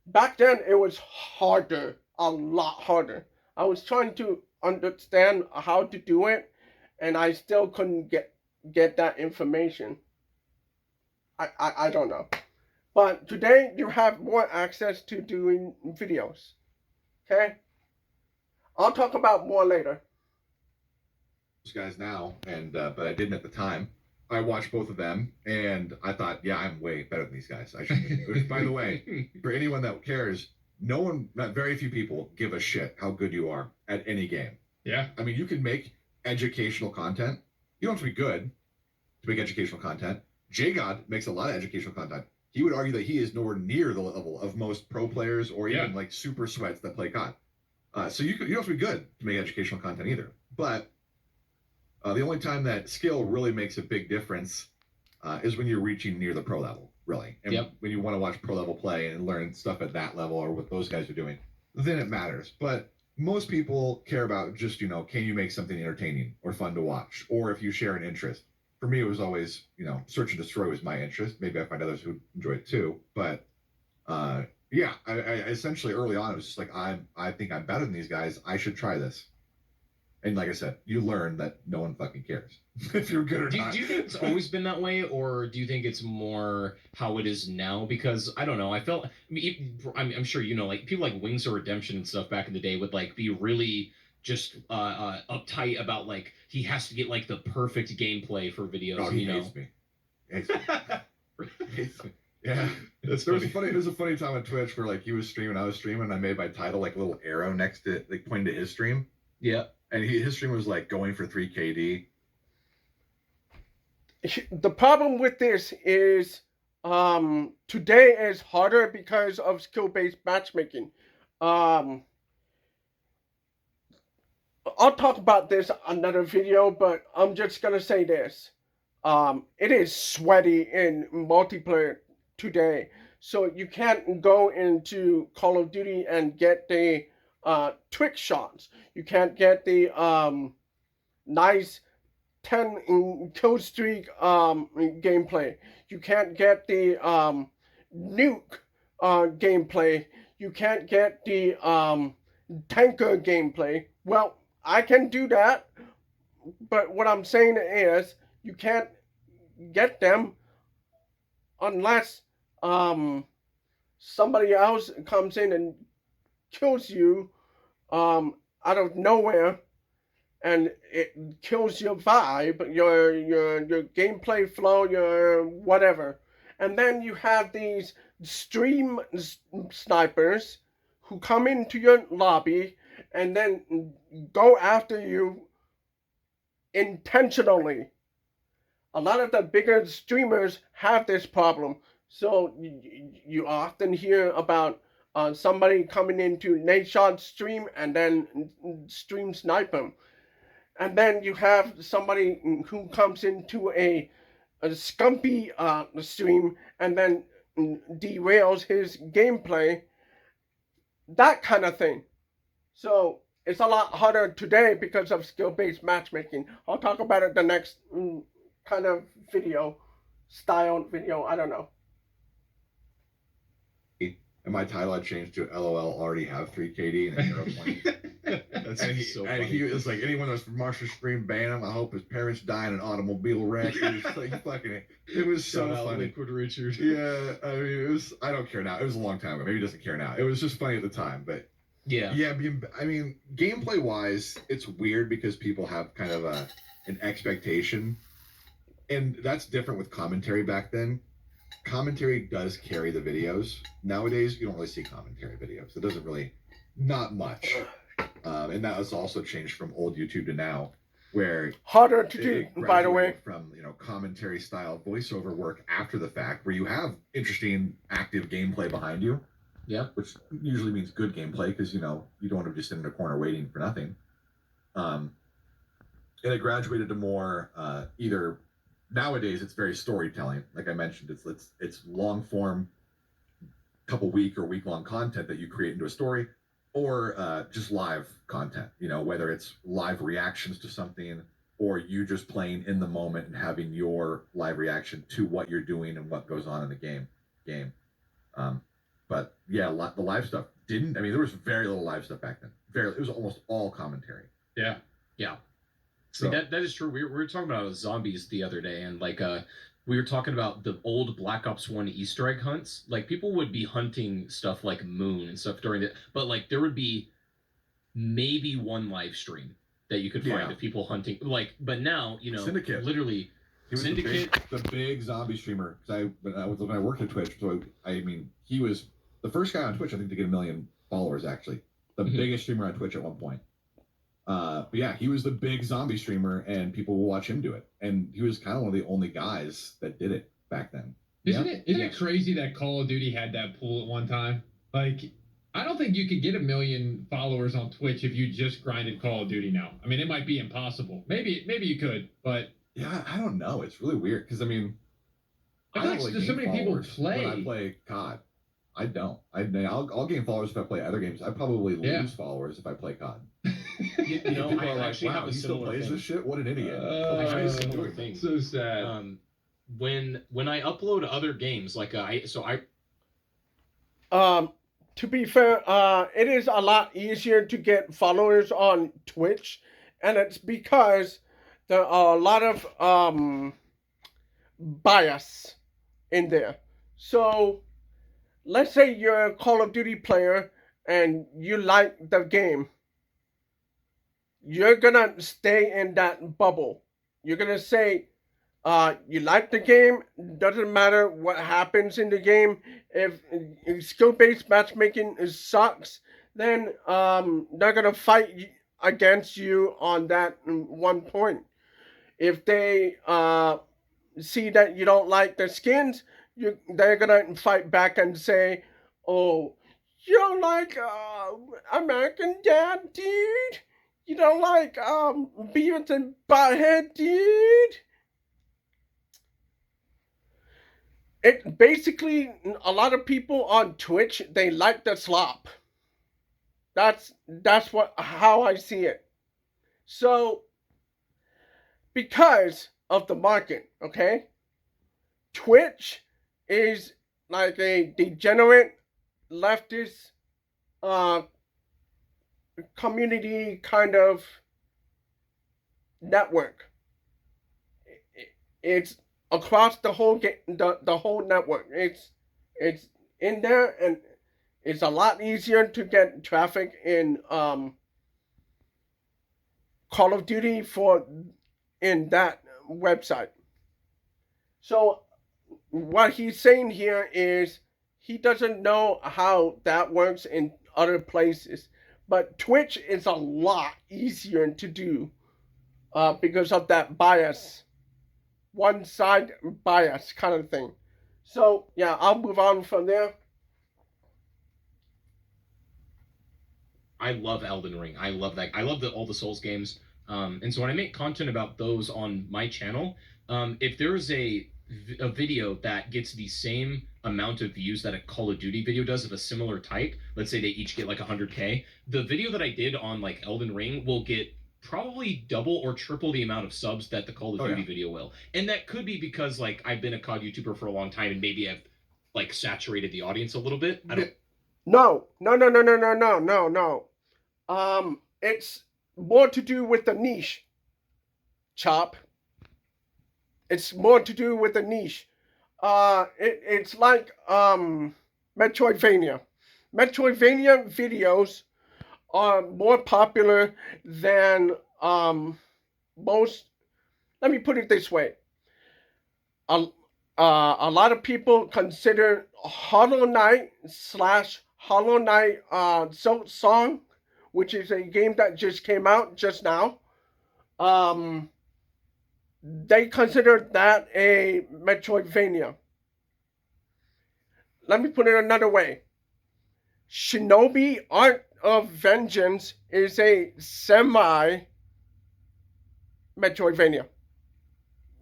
Back then it was harder, a lot harder. I was trying to understand how to do it, and I still couldn't get that information. I don't know. But today you have more access to doing videos. Okay? I'll talk about more later. Those guys now, and but I didn't at the time. I watched both of them, and I thought, yeah, I'm way better than these guys. I should. By the way, for anyone that cares, very few people give a shit how good you are at any game. Yeah. I mean, you can make educational content. You don't have to be good to make educational content. JGod makes a lot of educational content. He would argue that he is nowhere near the level of most pro players or even like super sweats that play COD. So you don't have to be good to make educational content either. But the only time that skill really makes a big difference is when you're reaching near the pro level, really. And when you want to watch pro level play and learn stuff at that level or what those guys are doing, then it matters. But most people care about just, can you make something entertaining or fun to watch? Or if you share an interest. For me, it was always, search and destroy was my interest. Maybe I find others who enjoy it too. But I essentially early on, it was just like, I think I'm better than these guys. I should try this. And like I said, you learn that no one fucking cares if you're good or not. Do you think it's always been that way, or do you think it's more how it is now? Because I don't know. I'm sure like people like Wings of Redemption and stuff back in the day would like be really just uptight about like he has to get like the perfect gameplay for videos. Oh, he hates me. Hates me. Hates me. Yeah, there's a funny time on Twitch where like he was streaming, I was streaming, and I made my title like a little arrow next to like pointing to his stream. Yeah. And his stream was like going for 3 KD. The problem with this is today is harder because of skill-based matchmaking. I'll talk about this another video, but I'm just gonna say this. It is sweaty in multiplayer today. So you can't go into Call of Duty and get the trick shots. You can't get the nice 10 kill streak gameplay. You can't get the nuke gameplay. You can't get the tanker gameplay. Well, I can do that, but what I'm saying is you can't get them unless somebody else comes in and kills you out of nowhere, and it kills your vibe, your gameplay flow, your whatever. And then you have these stream snipers who come into your lobby and then go after you intentionally. A lot of the bigger streamers have this problem. So you often hear about somebody coming into Nadeshot's stream and then stream snipe him. And then you have somebody who comes into a Scumpy stream and then derails his gameplay. That kind of thing. So it's a lot harder today because of skill-based matchmaking. I'll talk about it the next kind of video, style video, I don't know. And my title I changed to LOL already have 3 KD and an arrow pointing. That's And so and funny. he was like, anyone that's from Marshall Stream, ban him. I hope his parents die in an automobile wreck. It was like fucking. It was so Shout out funny. Liquid Richard. Yeah, I mean, it was. I don't care now. It was a long time ago. Maybe he doesn't care now. It was just funny at the time, but Yeah. yeah. I mean, gameplay wise, it's weird because people have kind of an expectation, and that's different with commentary back then. Commentary does carry the videos. Nowadays, you don't really see commentary videos. It doesn't really, not much. And that has also changed from old YouTube to now, where Harder to do, it by the way. graduated from commentary style voiceover work after the fact, where you have interesting active gameplay behind you. Yeah. Which usually means good gameplay because you don't want to just sit in a corner waiting for nothing. And it graduated to more either. Nowadays, it's very storytelling. Like I mentioned, it's long form, couple week or week long content that you create into a story, or just live content. Whether it's live reactions to something, or you just playing in the moment and having your live reaction to what you're doing and what goes on in the game. But yeah, the live stuff didn't. I mean, there was very little live stuff back then. It was almost all commentary. Yeah. Yeah. So that is true. We were talking about zombies the other day, and we were talking about the old Black Ops 1 Easter egg hunts. Like, people would be hunting stuff like Moon and stuff during it, but like there would be maybe one live stream that you could find of people hunting. Like, but now Syndicate. Literally, he was Syndicate, the big zombie streamer. Because when I worked at Twitch, so I mean, he was the first guy on Twitch, I think, to get 1 million followers. Actually, the biggest streamer on Twitch at one point. But yeah, he was the big zombie streamer, and people will watch him do it. And he was kind of one of the only guys that did it back then. Isn't it crazy that Call of Duty had that pool at one time? Like, I don't think you could get 1 million followers on Twitch if you just grinded Call of Duty now. I mean, it might be impossible. Maybe you could, but yeah, I don't know. It's really weird because I mean, I feel like so many people play. When I play COD. I don't. I'll gain followers if I play other games. I probably lose followers if I play COD. I actually have a he still similar plays thing. this shit. What an idiot! I have a similar thing. So sad. When I upload other games, like To be fair, it is a lot easier to get followers on Twitch, and it's because there are a lot of bias in there. So, let's say you're a Call of Duty player and you like the game. You're gonna stay in that bubble. You're gonna say, you like the game, doesn't matter what happens in the game. If skill-based matchmaking sucks, then they're gonna fight against you on that one point. If they see that you don't like the skins, they're gonna fight back and say, "Oh, you don't like American Dad, dude? You don't like Beavis and Butthead, dude?" It basically, a lot of people on Twitch, they like the slop. That's how I see it. So, because of the market, okay, Twitch is like a degenerate leftist community kind of network. It's across the whole the whole network. It's in there, and it's a lot easier to get traffic in Call of Duty in that website. So what he's saying here is he doesn't know how that works in other places, but Twitch is a lot easier to do because of that bias, one side bias kind of thing. So yeah, I'll move on from there. I love Elden Ring. I love that. I love all the Souls games. And so when I make content about those on my channel, if there is a video that gets the same amount of views that a Call of Duty video does of a similar type, let's say they each get like 100K, the video that I did on like Elden Ring will get probably double or triple the amount of subs that the Call of Duty video will. And that could be because like I've been a COD YouTuber for a long time and maybe I've like saturated the audience a little bit. No, no, no, no, no, no, no, no, no. It's more to do with the niche, Chop. It's more to do with the niche. It's like Metroidvania. Metroidvania videos are more popular than most. Let me put it this way: a, a lot of people consider Hollow Knight slash Hollow Knight Silk Song, which is a game that just came out just now. Um, they consider that a Metroidvania. Let me put it another way. Shinobi Art of Vengeance is a semi Metroidvania.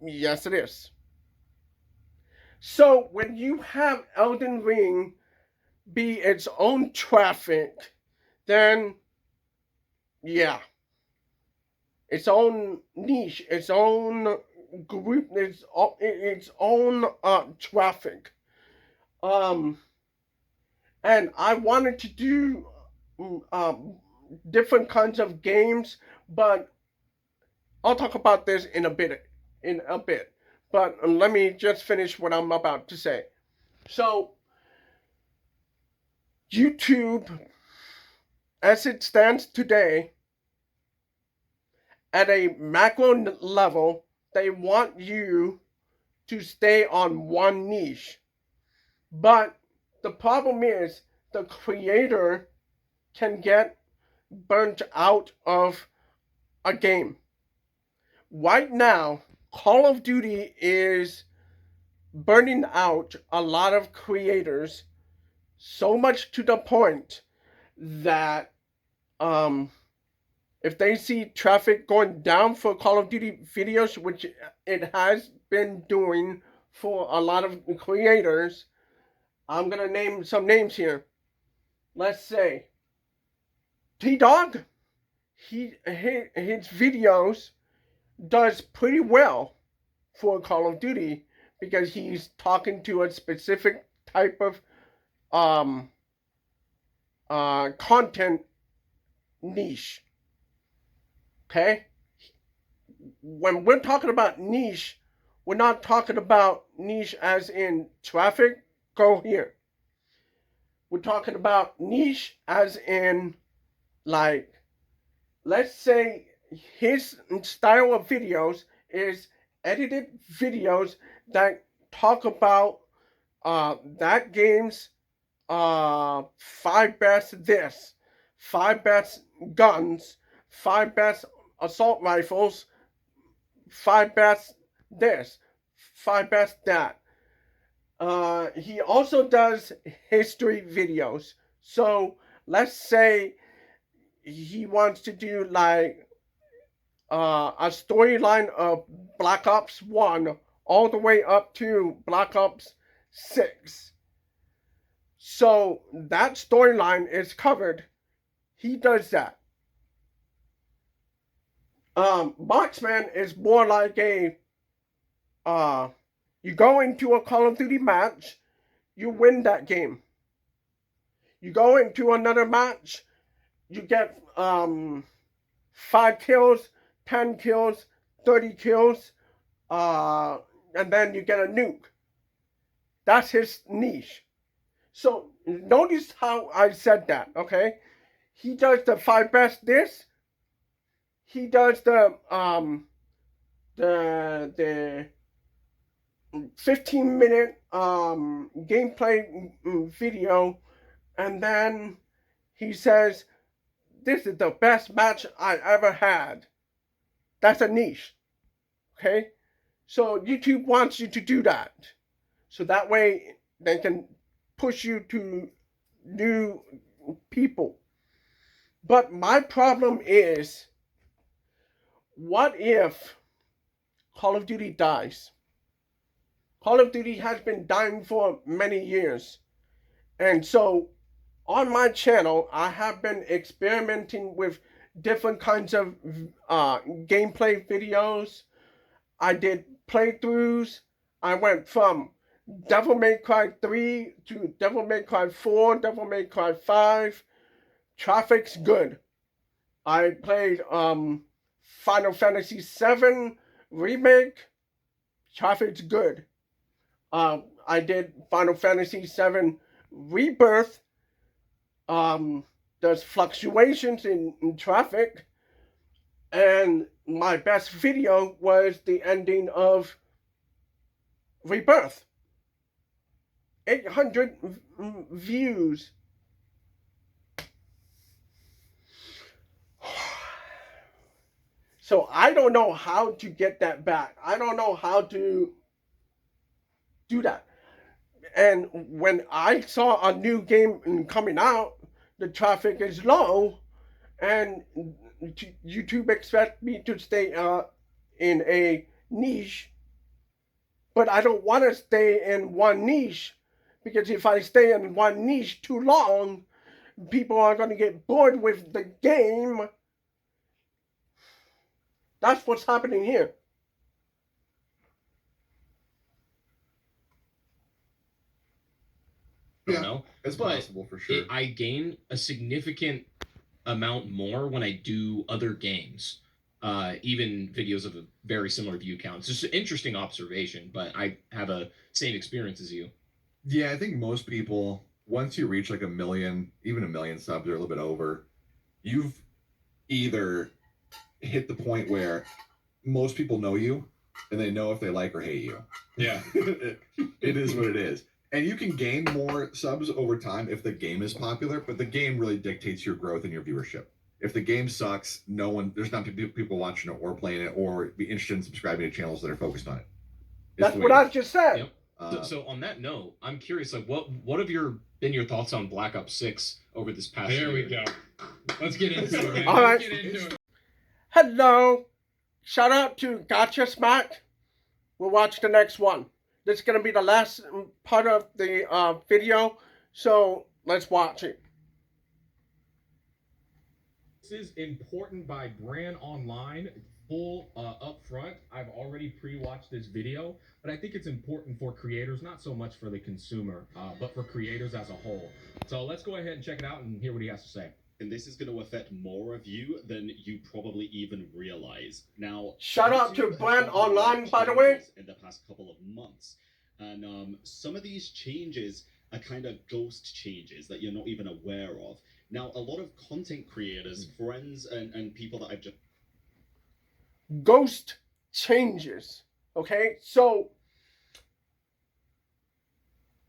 Yes, it is. So when you have Elden Ring be its own traffic, then yeah, its own niche, its own group, its own traffic. And I wanted to do different kinds of games, but I'll talk about this in a bit. But let me just finish what I'm about to say. So, YouTube, as it stands today, at a macro level, they want you to stay on one niche. But the problem is the creator can get burnt out of a game. Right now, Call of Duty is burning out a lot of creators, so much to the point that if they see traffic going down for Call of Duty videos, which it has been doing for a lot of creators, I'm gonna name some names here. Let's say T-Dog. His videos does pretty well for Call of Duty because he's talking to a specific type of content niche. Okay? When we're talking about niche, we're not talking about niche as in traffic, go here. We're talking about niche as in, like, let's say his style of videos is edited videos that talk about that game's 5 best this, 5 best guns, 5 best assault rifles, 5 best this, 5 best that. He also does history videos. So let's say he wants to do like a storyline of Black Ops 1 all the way up to Black Ops 6. So that storyline is covered. He does that. Marksman is more like a you go into a Call of Duty match, you win that game. You go into another match, you get 5 kills, 10 kills, 30 kills, and then you get a nuke. That's his niche. So notice how I said that, okay? He does the 5 best this. He does the 15-minute gameplay video, and then he says, "This is the best match I ever had." That's a niche, okay? So YouTube wants you to do that, so that way they can push you to new people. But my problem is, what if Call of Duty dies? Call of Duty has been dying for many years. And so on my channel, I have been experimenting with different kinds of gameplay videos. I did playthroughs. I went from Devil May Cry 3 to Devil May Cry 4, Devil May Cry 5. Traffic's good. I played Final Fantasy 7 Remake. Traffic's good. I did Final Fantasy 7 Rebirth. There's fluctuations in traffic. And my best video was the ending of Rebirth. 800 views. So I don't know how to get that back. I don't know how to do that. And when I saw a new game coming out, the traffic is low, and YouTube expects me to stay in a niche, but I don't want to stay in one niche, because if I stay in one niche too long, people are going to get bored with the game. That's what's happening here. I don't know. It's But possible for sure. I gain a significant amount more when I do other games, even videos of a very similar view count. It's just an interesting observation, but I have a same experience as you. Yeah, I think most people, once you reach like 1 million, even 1 million subs or a little bit over, you've either hit the point where most people know you and they know if they like or hate you. Yeah. It is what it is. And you can gain more subs over time if the game is popular, but the game really dictates your growth and your viewership. If the game sucks, there's not people watching it or playing it or be interested in subscribing to channels that are focused on it. That's what I just said. Yep. So on that note, I'm curious, like, what have been your thoughts on Black Ops 6 over this past year? There we go. Let's get into it, man. All right. Let's get into it. Hello. Shout out to Gotcha Smack. We'll watch the next one. This is going to be the last part of the video, so let's watch it. This is important by Brand Online, full up front. I've already pre-watched this video, but I think it's important for creators, not so much for the consumer, but for creators as a whole. So let's go ahead and check it out and hear what he has to say. And this is going to affect more of you than you probably even realize. Now, Shout out to YouTube has Brand gone through a lot Online, of by the way. changes in the past couple of months, and some of these changes are kind of ghost changes that you're not even aware of. Now, a lot of content creators, friends, and people that I've just Ghost changes. Okay, so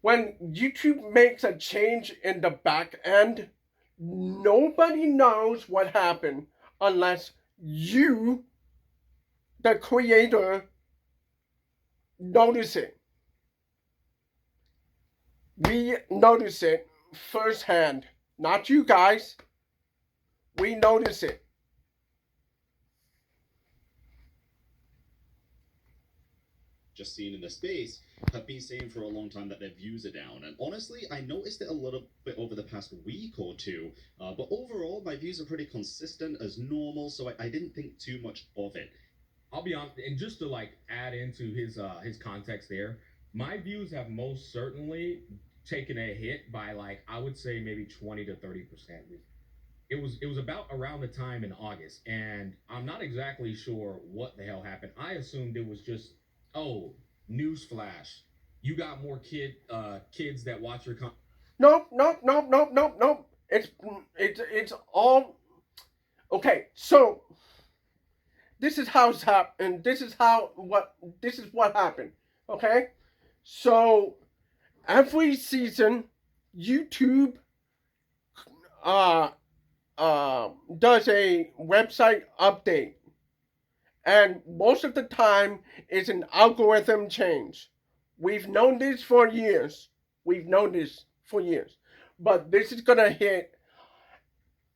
when YouTube makes a change in the back end, nobody knows what happened unless you, the creator, notice it. We notice it firsthand. Not you guys. We notice it. just seen in the space have been saying for a long time that their views are down. And honestly, I noticed it a little bit over the past week or two. But overall, my views are pretty consistent as normal, so I didn't think too much of it. I'll be honest, and just to like add into his context there, my views have most certainly taken a hit by like I would say maybe 20 to 30%. It was about around the time in August, and I'm not exactly sure what the hell happened. I assumed it was just newsflash, you got more kids that watch your Nope. It's all okay. So this is how it's happened. This is what happened. Okay, so every season, YouTube does a website update, and most of the time it's an algorithm change. We've known this for years. But this is gonna hit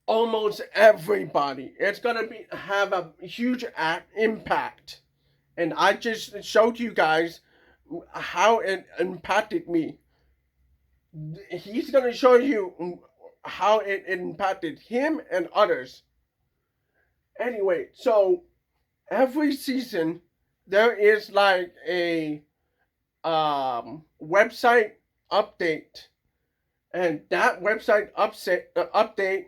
almost everybody. It's gonna have a huge impact, and I just showed you guys how it impacted me. He's gonna show you how it impacted him and others. Anyway, so every season there is like a website update, and that website update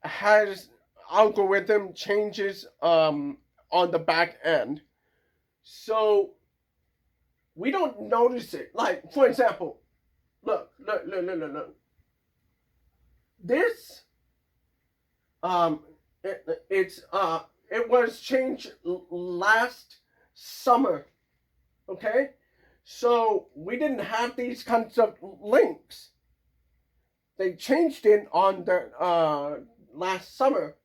has algorithm changes on the back end. So we don't notice it. Like, for example, look. This it was changed last summer. Okay? So we didn't have these kinds of links. They changed it on the last summer,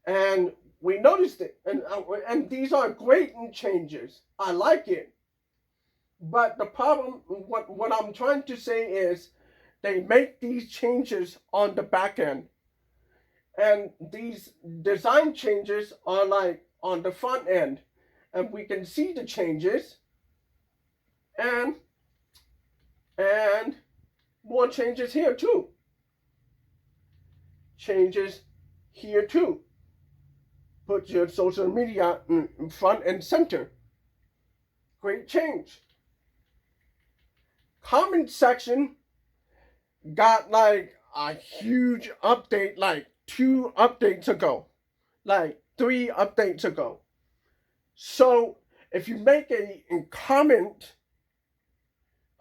and we noticed it. And these are great changes. I like it. But the problem, what I'm trying to say is, they make these changes on the back end, and these design changes are like on the front end, and we can see the changes, and more changes here too. Changes here too. Put your social media in front and center. Great change. Comment section got like a huge update like 2 updates ago, like 3 updates ago. So if you make a comment,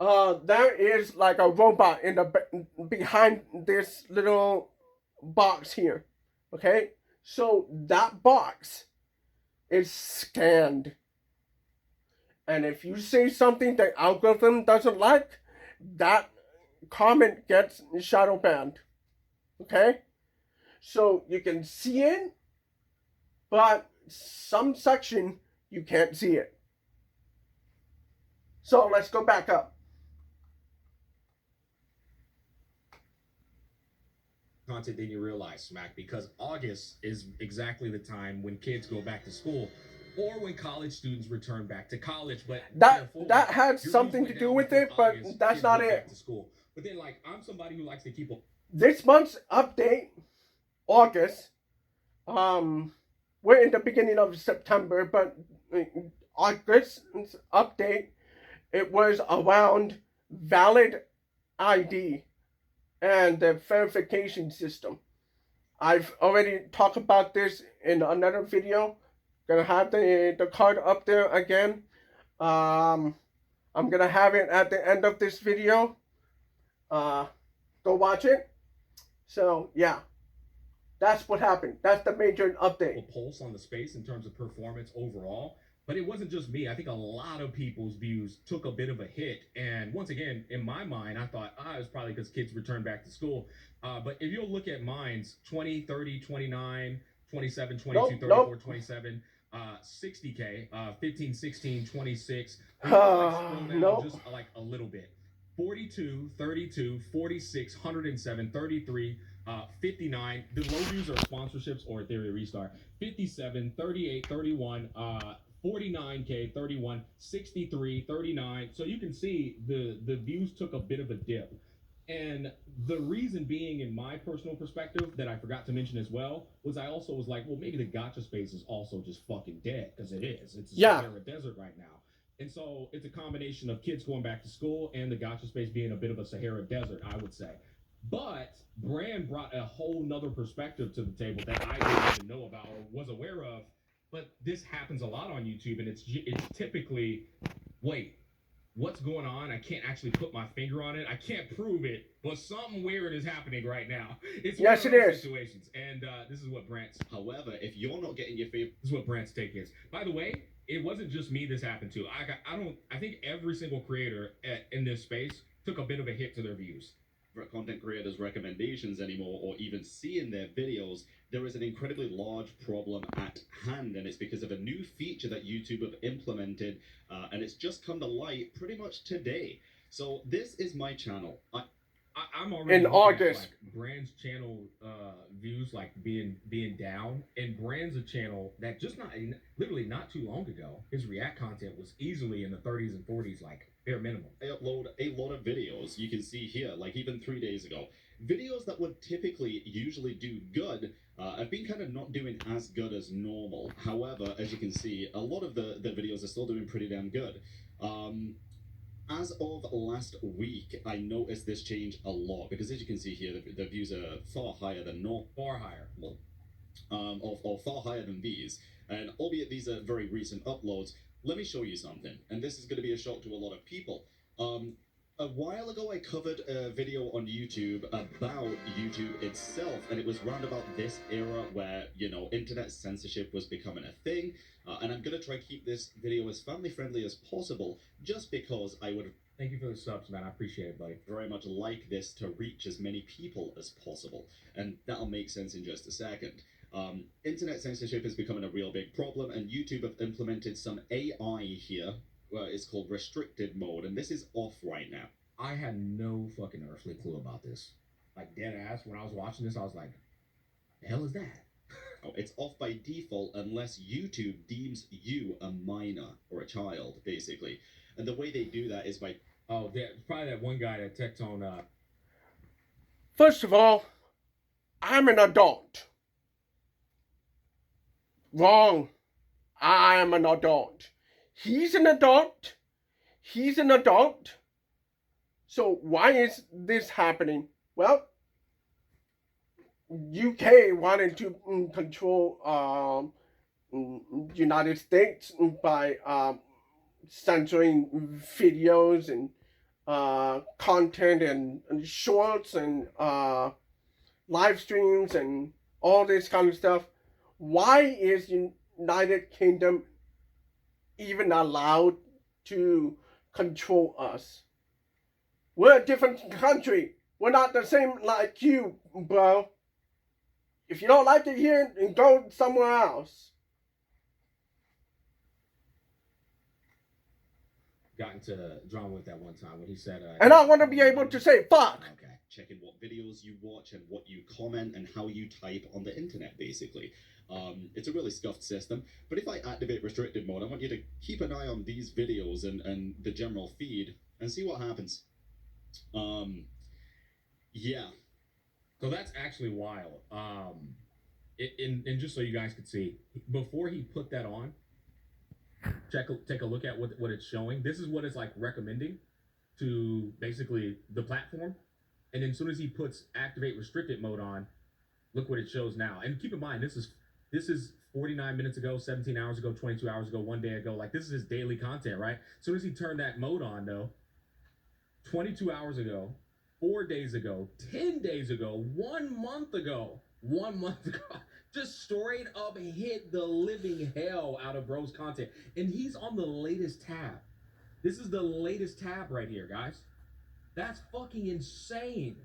there is like a robot in the behind this little box here. Okay, so that box is scanned, and if you say something the algorithm doesn't like, that comment gets shadow banned. Okay, so you can see it, but some section you can't see it. So let's go back up. Content than you realize, Smack, because August is exactly the time when kids go back to school, or when college students return back to college. But that had something to do with it, but that's not it. Back to school. But then, like, I'm somebody who likes to keep this month's update, August. We're in the beginning of September, but August's update, it was around valid ID and the verification system. I've already talked about this in another video. Gonna have the card up there again. I'm gonna have it at the end of this video. Go watch it. So yeah, that's what happened. That's the major update. A pulse on the space in terms of performance overall. But it wasn't just me. I think a lot of people's views took a bit of a hit. And once again, in my mind, I thought, it was probably because kids returned back to school. But if you'll look at mine's 20, 30, 29, 27, 22, 34, 27, 60K, 15, 16, 26. No. Just like a little bit. 42, 32, 46, 107, 33, 59. The low views are sponsorships or Theory Restart. 57, 38, 31, 49K, 31, 63, 39. So you can see the views took a bit of a dip. And the reason being, in my personal perspective, that I forgot to mention as well, was I also was like, well, maybe the gacha space is also just fucking dead, because it is. It's a Sahara Desert right now. And so it's a combination of kids going back to school and the gacha space being a bit of a Sahara Desert, I would say. But Brand brought a whole nother perspective to the table that I didn't even know about or was aware of. But this happens a lot on YouTube, and it's typically, wait, what's going on? I can't actually put my finger on it. I can't prove it, but something weird is happening right now. It's yes, it is. Situations, and this is what Brant's. However, if you're not getting your favorite, this is what Brant's take is. By the way, it wasn't just me this happened to. I think every single creator in this space took a bit of a hit to their views. Content creators' recommendations anymore, or even seeing their videos, there is an incredibly large problem at hand, and it's because of a new feature that YouTube have implemented, and it's just come to light pretty much today. So this is my channel. I'm already in August. Like Brand's channel views like being down, and Brand's a channel that just literally not too long ago, his React content was easily in the 30s and 40s, like bare minimum. I upload a lot of videos. You can see here, like even 3 days ago, videos that would typically usually do good. I've been kind of not doing as good as normal. However, as you can see, a lot of the videos are still doing pretty damn good. As of last week, I noticed this change a lot because, as you can see here, the views are far higher than normal, far higher, well, or far higher than these. And albeit these are very recent uploads, let me show you something. And this is going to be a shock to a lot of people. A while ago, I covered a video on YouTube about YouTube itself, and it was round about this era where, you know, internet censorship was becoming a thing. And I'm going to try to keep this video as family friendly as possible, just because I would. Thank you for the subs, man. I appreciate it, buddy. Very much like this to reach as many people as possible, and that'll make sense in just a second. Internet censorship is becoming a real big problem, and YouTube have implemented some AI here. It's called restricted mode, and this is off right now. I had no fucking earthly clue about this. Like, dead ass, when I was watching this, I was like, the hell is that? Oh, it's off by default unless YouTube deems you a minor or a child, basically. And the way they do that is by... Oh, probably that one guy that Tectone, First of all, I'm an adult. Wrong. I am an adult. He's an adult. He's an adult. So why is this happening? Well, UK wanted to control United States by censoring videos and content and shorts and live streams and all this kind of stuff. Why is United Kingdom even allowed to control us? We're a different country. We're not the same like you, bro. If you don't like it here, then go somewhere else. got into drama with that one time when he said... and I want to be able to say, fuck. Okay, checking what videos you watch and what you comment and how you type on the internet, basically. It's a really scuffed system, but if I activate restricted mode, I want you to keep an eye on these videos and the general feed and see what happens. Yeah. So that's actually wild. And just so you guys could see, before he put that on, take a look at what it's showing. This is what it's like recommending to basically the platform. And then as soon as he puts activate restricted mode on, look what it shows now. And keep in mind, this is 49 minutes ago, 17 hours ago, 22 hours ago, 1 day ago. Like, this is his daily content, right? As soon as he turned that mode on, though, 22 hours ago, 4 days ago, 10 days ago, 1 month ago, just straight up hit the living hell out of bro's content. And he's on the latest tab. This is the latest tab right here, guys. That's fucking insane.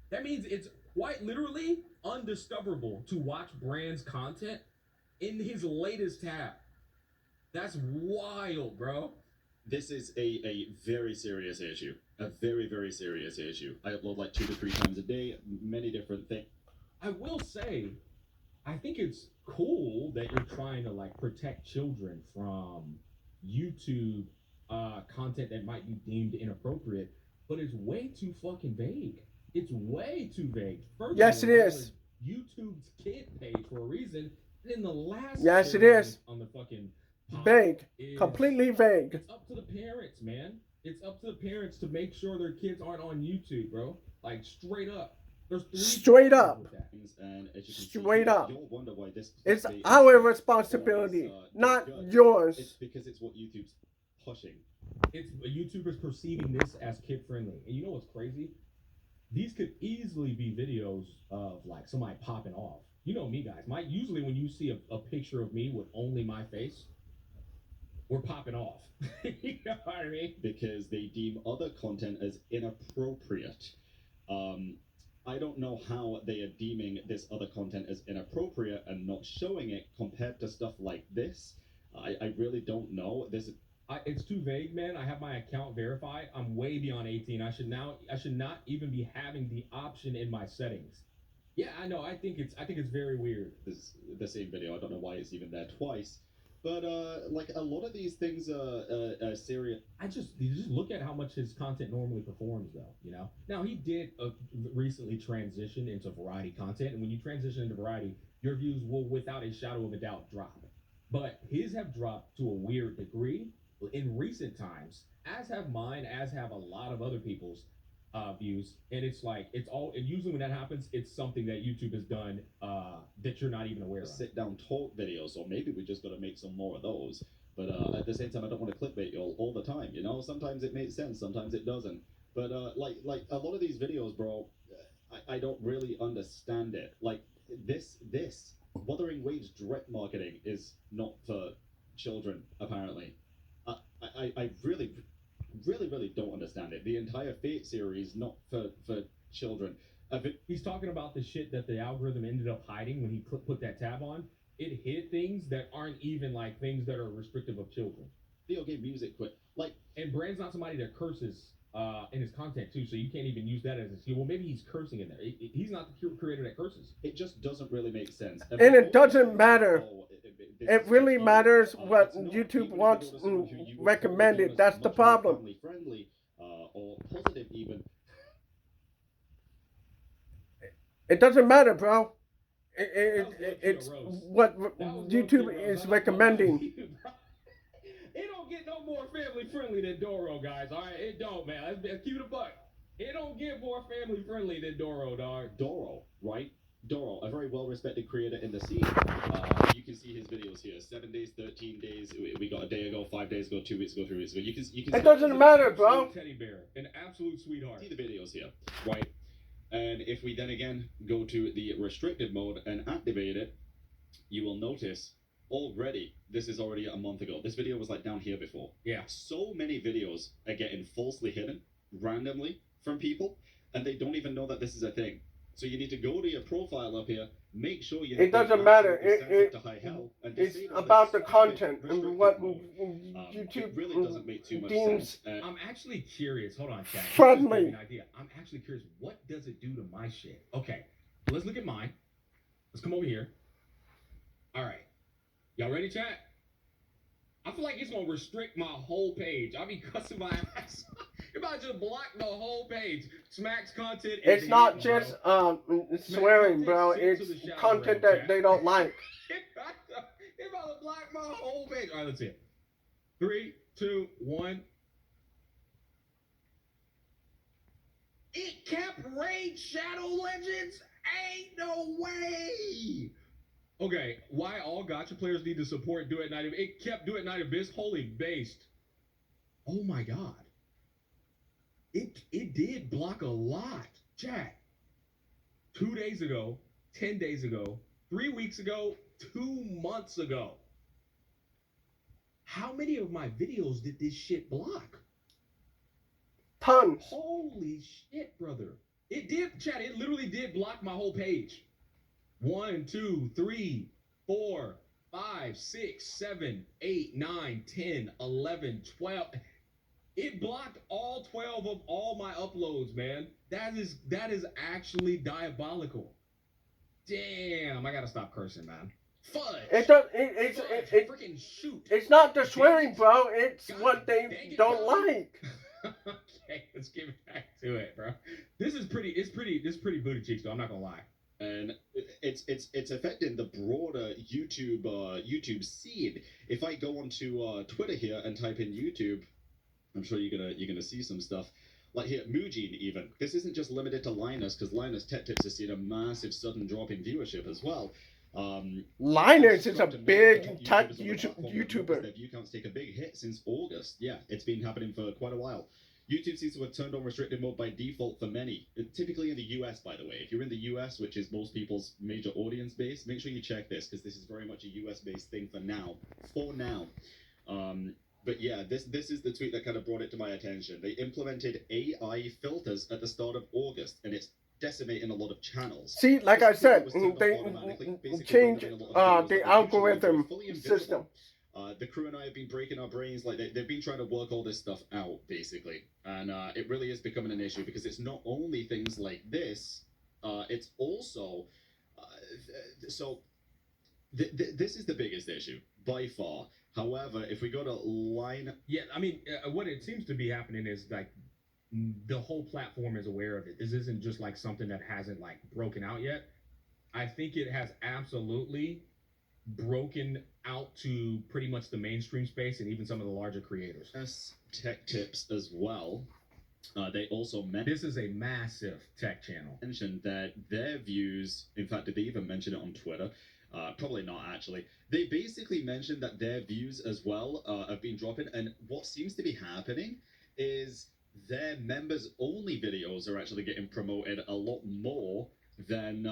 That means it's quite literally undiscoverable to watch Brand's content in his latest tab. That's wild, bro. This is a very serious issue. A very, very serious issue. I upload like 2 to 3 times a day, many different things. I will say, I think it's cool that you're trying to like protect children from YouTube content that might be deemed inappropriate, but it's way too fucking vague. It's way too vague. Furthermore, yes, it is. YouTube's kid page for a reason. And in the last yes, it is. On the fucking vague, completely vague. It's up to the parents, man. It's up to the parents to make sure their kids aren't on YouTube, bro. Like straight up. There's straight up. And as you can straight see, up. You'll wonder why this it's our responsibility, not yours. It's because it's what YouTube's pushing. It's YouTubers perceiving this as kid friendly. And you know what's crazy? These could easily be videos of like somebody popping off. You know me, guys. Usually when you see a picture of me with only my face, we're popping off. You know what I mean? Because they deem other content as inappropriate. I don't know how they are deeming this other content as inappropriate and not showing it compared to stuff like this. I really don't know. It's too vague, man. I have my account verified. I'm way beyond 18. I should not even be having the option in my settings. Yeah, I know. I think it's very weird. This the same video. I don't know why it's even there twice. But like a lot of these things are serious. You just look at how much his content normally performs, though. You know. Now he did recently transition into variety content, and when you transition into variety, your views will, without a shadow of a doubt, drop. But his have dropped to a weird degree. in recent times, as have mine, as have a lot of other people's views, and it's like it's all. And usually when that happens, it's something that YouTube has done that you're not even aware of. Sit down talk videos, or maybe we just got to make some more of those. But at the same time, I don't want to clickbait you all the time. You know, sometimes it makes sense, sometimes it doesn't. But like a lot of these videos, bro, I don't really understand it. Like this Wuthering Waves direct marketing is not for children, apparently. I really don't understand it. The entire Fate series not for children. He's talking about the shit that the algorithm ended up hiding when he put that tab on. It hid things that aren't even like things that are restrictive of children. Video game music quit. Like, and Brand's not somebody that curses in his content too, so you can't even use that as a skill. Well, maybe he's cursing in there. He's not the creator that curses. It just doesn't really make sense. And it doesn't matter. It really matters what YouTube wants recommended. That's the problem. Friendly, or positive even. It doesn't matter, bro. It's what YouTube is recommending. It don't get no more family friendly than Doro, guys. All right, it don't, man. Let's keep it a buck. It don't get more family friendly than Doro, dog. Doro, right? Doro, a very well-respected creator in the scene. You can see his videos here. 7 days, 13 days. We got a day ago, 5 days ago, 2 weeks ago, 3 weeks ago. You can. It doesn't matter, bro. Teddy bear, an absolute sweetheart. See the videos here, right? And if we then again go to the restricted mode and activate it, you will notice already, this is already a month ago. This video was like down here before. Yeah. So many videos are getting falsely hidden randomly from people, and they don't even know that this is a thing. So you need to go to your profile up here, make sure you. It doesn't matter. It's about the content and what YouTube really doesn't make too much deems. sense. I'm actually curious. Hold on, Chad. Friendly. I'm actually curious. What does it do to my shit? Okay, let's look at mine. Let's come over here. All right, y'all ready, chat? I feel like it's gonna restrict my whole page. I'll be cussing my ass. You're about to block the whole page. Smacks content. It's not just swearing, bro. It's content that they don't like. You're about to block my whole page. All right, let's see it. 3, 2, 1. It kept Raid Shadow Legends? Ain't no way! Okay, why all gacha players need to support Do It Night Abyss? It kept Do It Night Abyss. Holy based. Oh my god. It did block a lot. Chat. 2 days ago, 10 days ago, 3 weeks ago, 2 months ago. How many of my videos did this shit block? Tons. Holy shit, brother. It did, chat. It literally did block my whole page. 1, 2, 3, 4, 5, 6, 7, 8, 9, 10, 11, 12. It blocked all 12 of all my uploads, man. That is actually diabolical. Damn, I gotta stop cursing, man. Fudge. It's freaking shoot. It's not the swearing, bro. It's what they don't like. Okay, let's get back to it, bro. This is pretty booty cheeks, though. I'm not gonna lie. And it's affecting the broader YouTube scene. If I go onto Twitter here and type in YouTube, I'm sure you're gonna see some stuff like here, Mujin even. This isn't just limited to Linus, because Linus Tech Tips has seen a massive sudden drop in viewership as well. Linus is a big tech YouTuber. Their view counts take a big hit since August. Yeah, it's been happening for quite a while. YouTube seems to have turned on restricted mode by default for many. Typically in the US, by the way. If you're in the US, which is most people's major audience base, make sure you check this, because this is very much a US-based thing for now. But yeah, this is the tweet that kind of brought it to my attention. They implemented AI filters at the start of August, and it's decimating a lot of channels. See, like I said, they changed the algorithm system. The crew and I have been breaking our brains. Like they've been trying to work all this stuff out, basically, and it really is becoming an issue, because it's not only things like this. It's also this is the biggest issue by far. However, if we go to line, yeah, I mean, what it seems to be happening is like the whole platform is aware of it. This isn't just like something that hasn't like broken out yet. I think it has absolutely broken out to pretty much the mainstream space and even some of the larger creators. Tech tips as well. They also This is a massive tech channel. mentioned that their views, in fact, did they even mention it on Twitter? Probably not, actually. They basically mentioned that their views as well have been dropping, and what seems to be happening is their members-only videos are actually getting promoted a lot more than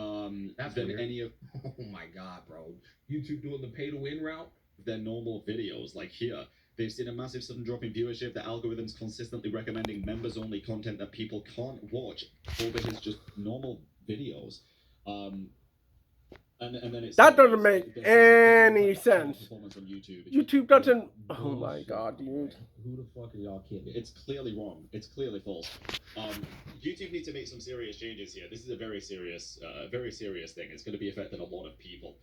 That's than weird. any of Oh my god, bro. YouTube doing the pay-to-win route? their normal videos. Like here, they've seen a massive sudden drop in viewership. The algorithm's consistently recommending members-only content that people can't watch over his just normal videos. And then it's That doesn't make any sense. performance on YouTube. YouTube doesn't. Oh my god, dude. Who the fuck are y'all kidding? It's clearly wrong. It's clearly false. YouTube needs to make some serious changes here. This is a very serious thing. It's going to be affecting a lot of people.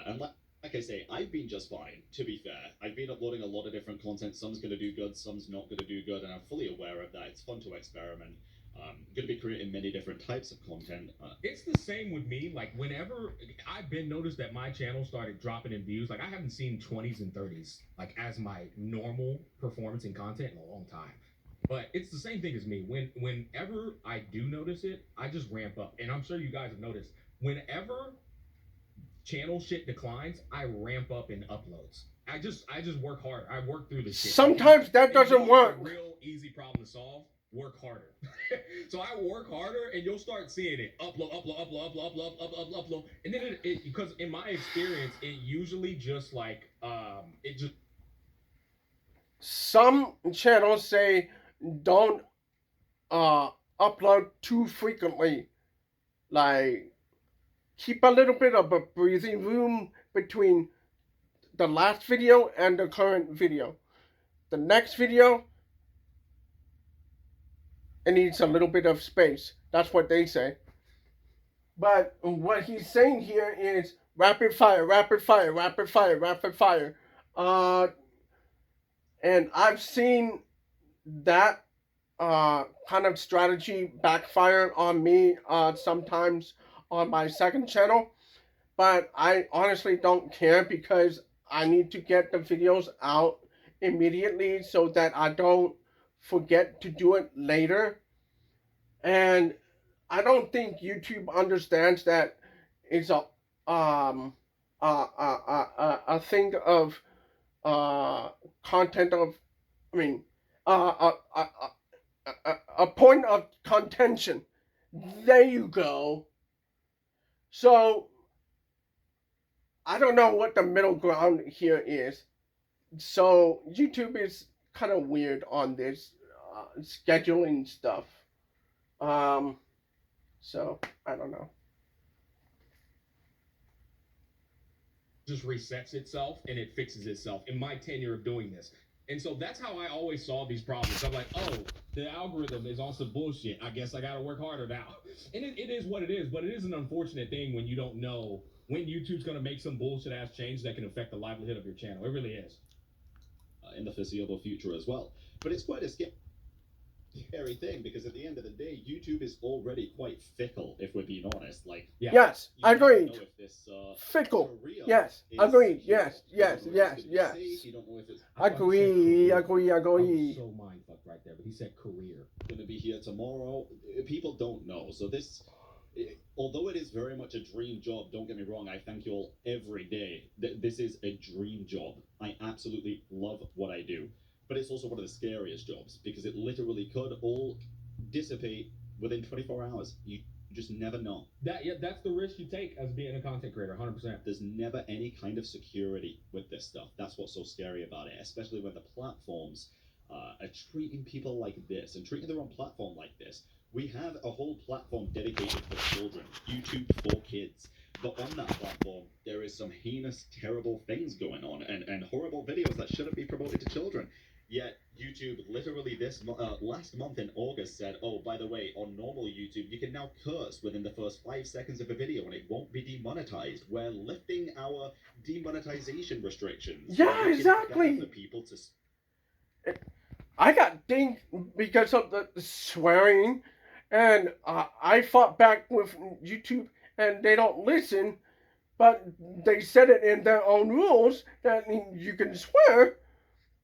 And like I say, I've been just fine, to be fair. I've been uploading a lot of different content. Some's going to do good, some's not going to do good, and I'm fully aware of that. It's fun to experiment. I'm going to be creating many different types of content. It's the same with me. Like, whenever I've been noticed that my channel started dropping in views, like, I haven't seen 20s and 30s, like, as my normal performance in content in a long time. But it's the same thing as me. Whenever I do notice it, I just ramp up. And I'm sure you guys have noticed, whenever channel shit declines, I ramp up in uploads. I just work hard. I work through the shit. Sometimes that It's doesn't a work. real easy problem to solve. Work harder. So I work harder, and you'll start seeing it upload, and then it because in my experience, it usually just like it just. Some channels say don't upload too frequently. Like, keep a little bit of a breathing room between the last video and the current video. The next video, it needs a little bit of space. That's what they say. But what he's saying here is rapid fire, rapid fire, rapid fire, rapid fire. And I've seen that kind of strategy backfire on me sometimes on my second channel. But I honestly don't care because I need to get the videos out immediately so that I don't forget to do it later. And I don't think YouTube understands that it's a thing of content of, I mean, a point of contention. There you go. So I don't know what the middle ground here is. So YouTube is kind of weird on this scheduling stuff. So I don't know. Just resets itself and it fixes itself in my tenure of doing this. And so that's how I always solve these problems. I'm like, oh, the algorithm is on some bullshit. I guess I got to work harder now. And it is what it is, but it is an unfortunate thing when you don't know when YouTube's going to make some bullshit ass change that can affect the livelihood of your channel. It really is. In the foreseeable future as well. But it's quite a scary thing because at the end of the day, YouTube is already quite fickle, if we're being honest. Like, Yeah. Yes, you don't agreed. know if this, Fickle. career Yes, is agreed. secure. Yes, You yes, don't know if yes, it's gonna yes. be safe. You don't know if it's I thought he said Agree, career. agree, I agree. was so mindfucked right there, but he said career. going to be here tomorrow. People don't know. So this, although it is very much a dream job, don't get me wrong, I thank you all every day. This is a dream job. I absolutely love what I do. But it's also one of the scariest jobs because it literally could all dissipate within 24 hours. You just never know. That's the risk you take as being a content creator, 100%. There's never any kind of security with this stuff. That's what's so scary about it, especially when the platforms are treating people like this and treating their own platform like this. We have a whole platform dedicated for children, YouTube for kids. But on that platform, there is some heinous, terrible things going on and horrible videos that shouldn't be promoted to children. Yet YouTube literally last month in August said, oh, by the way, on normal YouTube, you can now curse within the first 5 seconds of a video and it won't be demonetized. We're lifting our demonetization restrictions. Yeah, We're making it exactly. better for people to I got dinged because of the swearing, and I fought back with YouTube, and they don't listen. but they said it in their own rules that you can swear,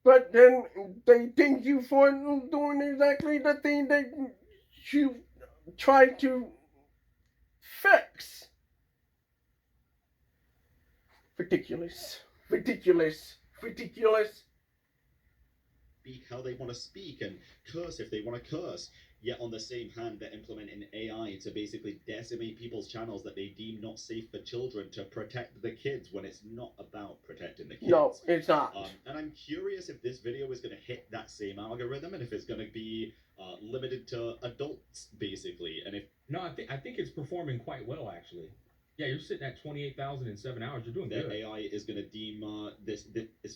but then they ding you for doing exactly the thing that you tried to fix. Ridiculous. Ridiculous. Ridiculous. Speak how they want to speak and curse if they want to curse. Yet on the same hand, they're implementing AI to basically decimate people's channels that they deem not safe for children to protect the kids when it's not about protecting the kids. No, it's not. And I'm curious if this video is going to hit that same algorithm and if it's going to be limited to adults, basically. And if No, I think it's performing quite well, actually. Yeah, you're sitting at 28,000 in 7 hours. You're doing the good. AI is going to deem this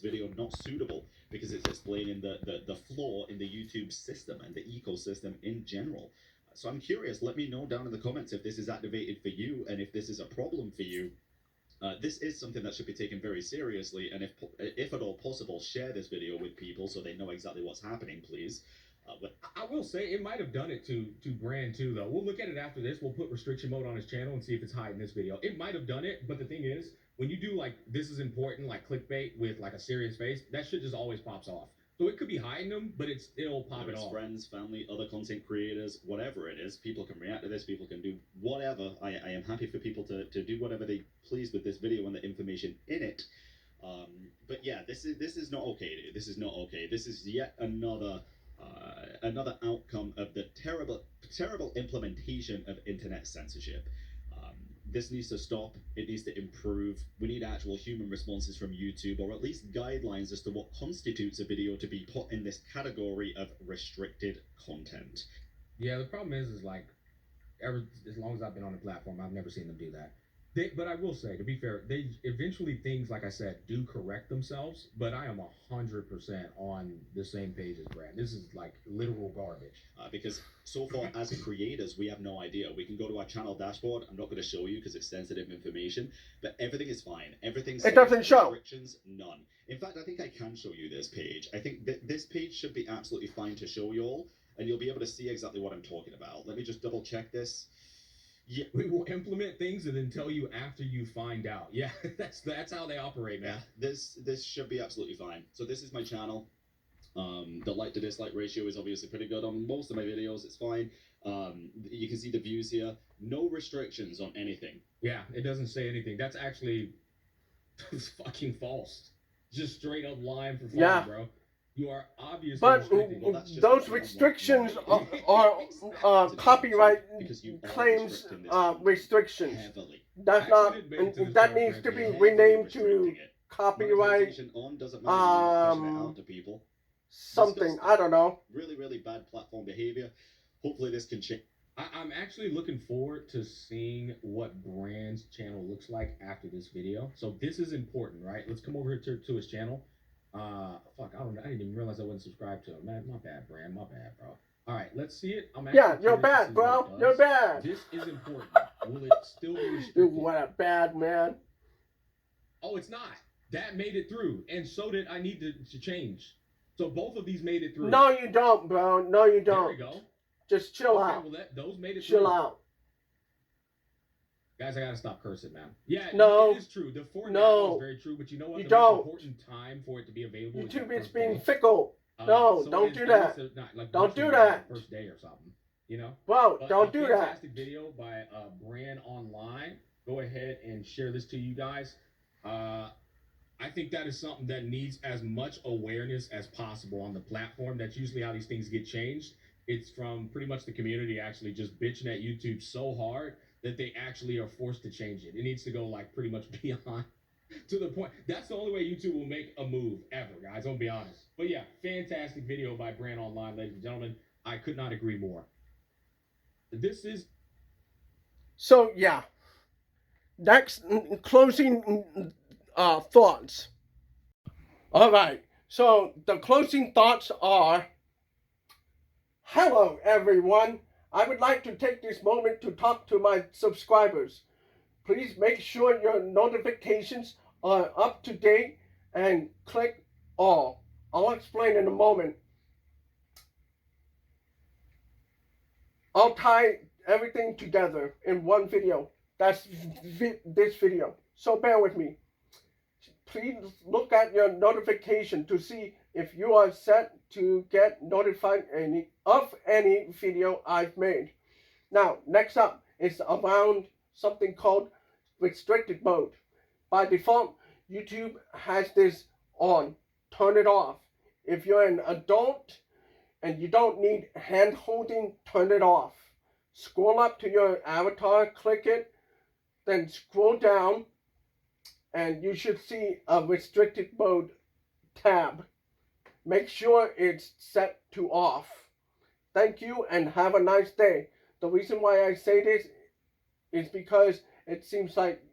video not suitable because it's explaining the flaw in the YouTube system and the ecosystem in general. So I'm curious. Let me know down in the comments if this is activated for you and if this is a problem for you. This is something that should be taken very seriously, and if at all possible, share this video with people so they know exactly what's happening, please. But I will say it might have done it to Brand too, though. We'll look at it after this. We'll put restriction mode on his channel and see if it's hiding this video. It might have done it, but the thing is, when you do like this is important, like clickbait with like a serious face, that shit just always pops off. So it could be hiding them, but it'll pop it off. Friends, family, other content creators, whatever it is, people can react to this. People can do whatever. I am happy for people to do whatever they please with this video and the information in it. But yeah, this is not okay, dude. This is not okay. This is yet another outcome of the terrible implementation of internet censorship. This needs to stop. It needs to improve. We need actual human responses from YouTube, or at least guidelines as to what constitutes a video to be put in this category of restricted content. Yeah, the problem is like, as long as I've been on the platform, I've never seen them do that. But I will say, to be fair, they eventually, things, like I said, do correct themselves, but I am 100% on the same page as Brad. This is like literal garbage. Because so far, as creators, we have no idea. We can go to our channel dashboard. I'm not going to show you because it's sensitive information, but everything is fine. Everything's It doesn't show. Restrictions, none. In fact, I think I can show you this page. I think this page should be absolutely fine to show you all, and you'll be able to see exactly what I'm talking about. Let me just double check this. Yeah, we will implement things and then tell you after you find out. Yeah, that's how they operate, man. Yeah, this should be absolutely fine. So this is my channel. The like to dislike ratio is obviously pretty good on most of my videos. It's fine. You can see the views here. No restrictions on anything. Yeah, it doesn't say anything. That's actually it's fucking false. Just straight up lying for fun, bro. You are obviously but those restrictions are copyright claims restrictions. That's not. That needs to be renamed to copyright something. I don't know. Really bad platform behavior. Hopefully this can change. I'm actually looking forward to seeing what Brand's channel looks like after this video. So this is important, right? Let's come over here to his channel. Fuck, I didn't even realize I wasn't subscribed to him. Man, my bad, Brand. My bad, bro. All right, let's see it. Yeah, you're bad, bro. You're bad. This is important. Will it still be restricted? What a bad man. Oh, it's not. That made it through, and so did I need to change. So both of these made it through. No, you don't, bro. No, you don't. There we go. Just chill out. Well, those made it chill through. out. Guys, I gotta stop cursing, man. Yeah, no, it is true. The now is very true, but you know what? You the don't. most important time for it to be available YouTube is being fickle. No, so don't do that. Like don't do that. First day or something, you know. Bro, don't do that. Fantastic video by Brand Online. Go ahead and share this to you guys. I think that is something that needs as much awareness as possible on the platform. That's usually how these things get changed. It's from pretty much the community actually just bitching at YouTube so hard that they actually are forced to change it. It needs to go like pretty much beyond to the point. That's the only way YouTube will make a move ever, guys. I'll be honest. But yeah, fantastic video by Brand Online, ladies and gentlemen. I could not agree more. This is... So, yeah. That's closing thoughts. All right. So, the closing thoughts are... Hello, everyone. I would like to take this moment to talk to my subscribers. Please make sure your notifications are up to date and click all. I'll explain in a moment. I'll tie everything together in one video. That's this video. So bear with me. Please look at your notification to see if you are set to get notified of any video I've made. Now, next up is around something called restricted mode. By default, YouTube has this on. Turn it off. If you're an adult and you don't need hand holding, turn it off. Scroll up to your avatar, click it, then scroll down, and you should see a restricted mode tab. Make sure it's set to off. Thank you and have a nice day. The reason why I say this is because it seems like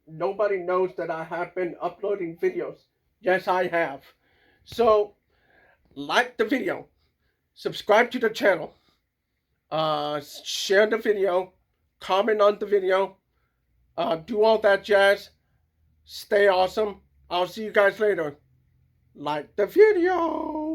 nobody knows that I have been uploading videos. Yes, I have. So, like the video, subscribe to the channel, share the video, comment on the video, do all that jazz. Stay awesome. I'll see you guys later. Like the video.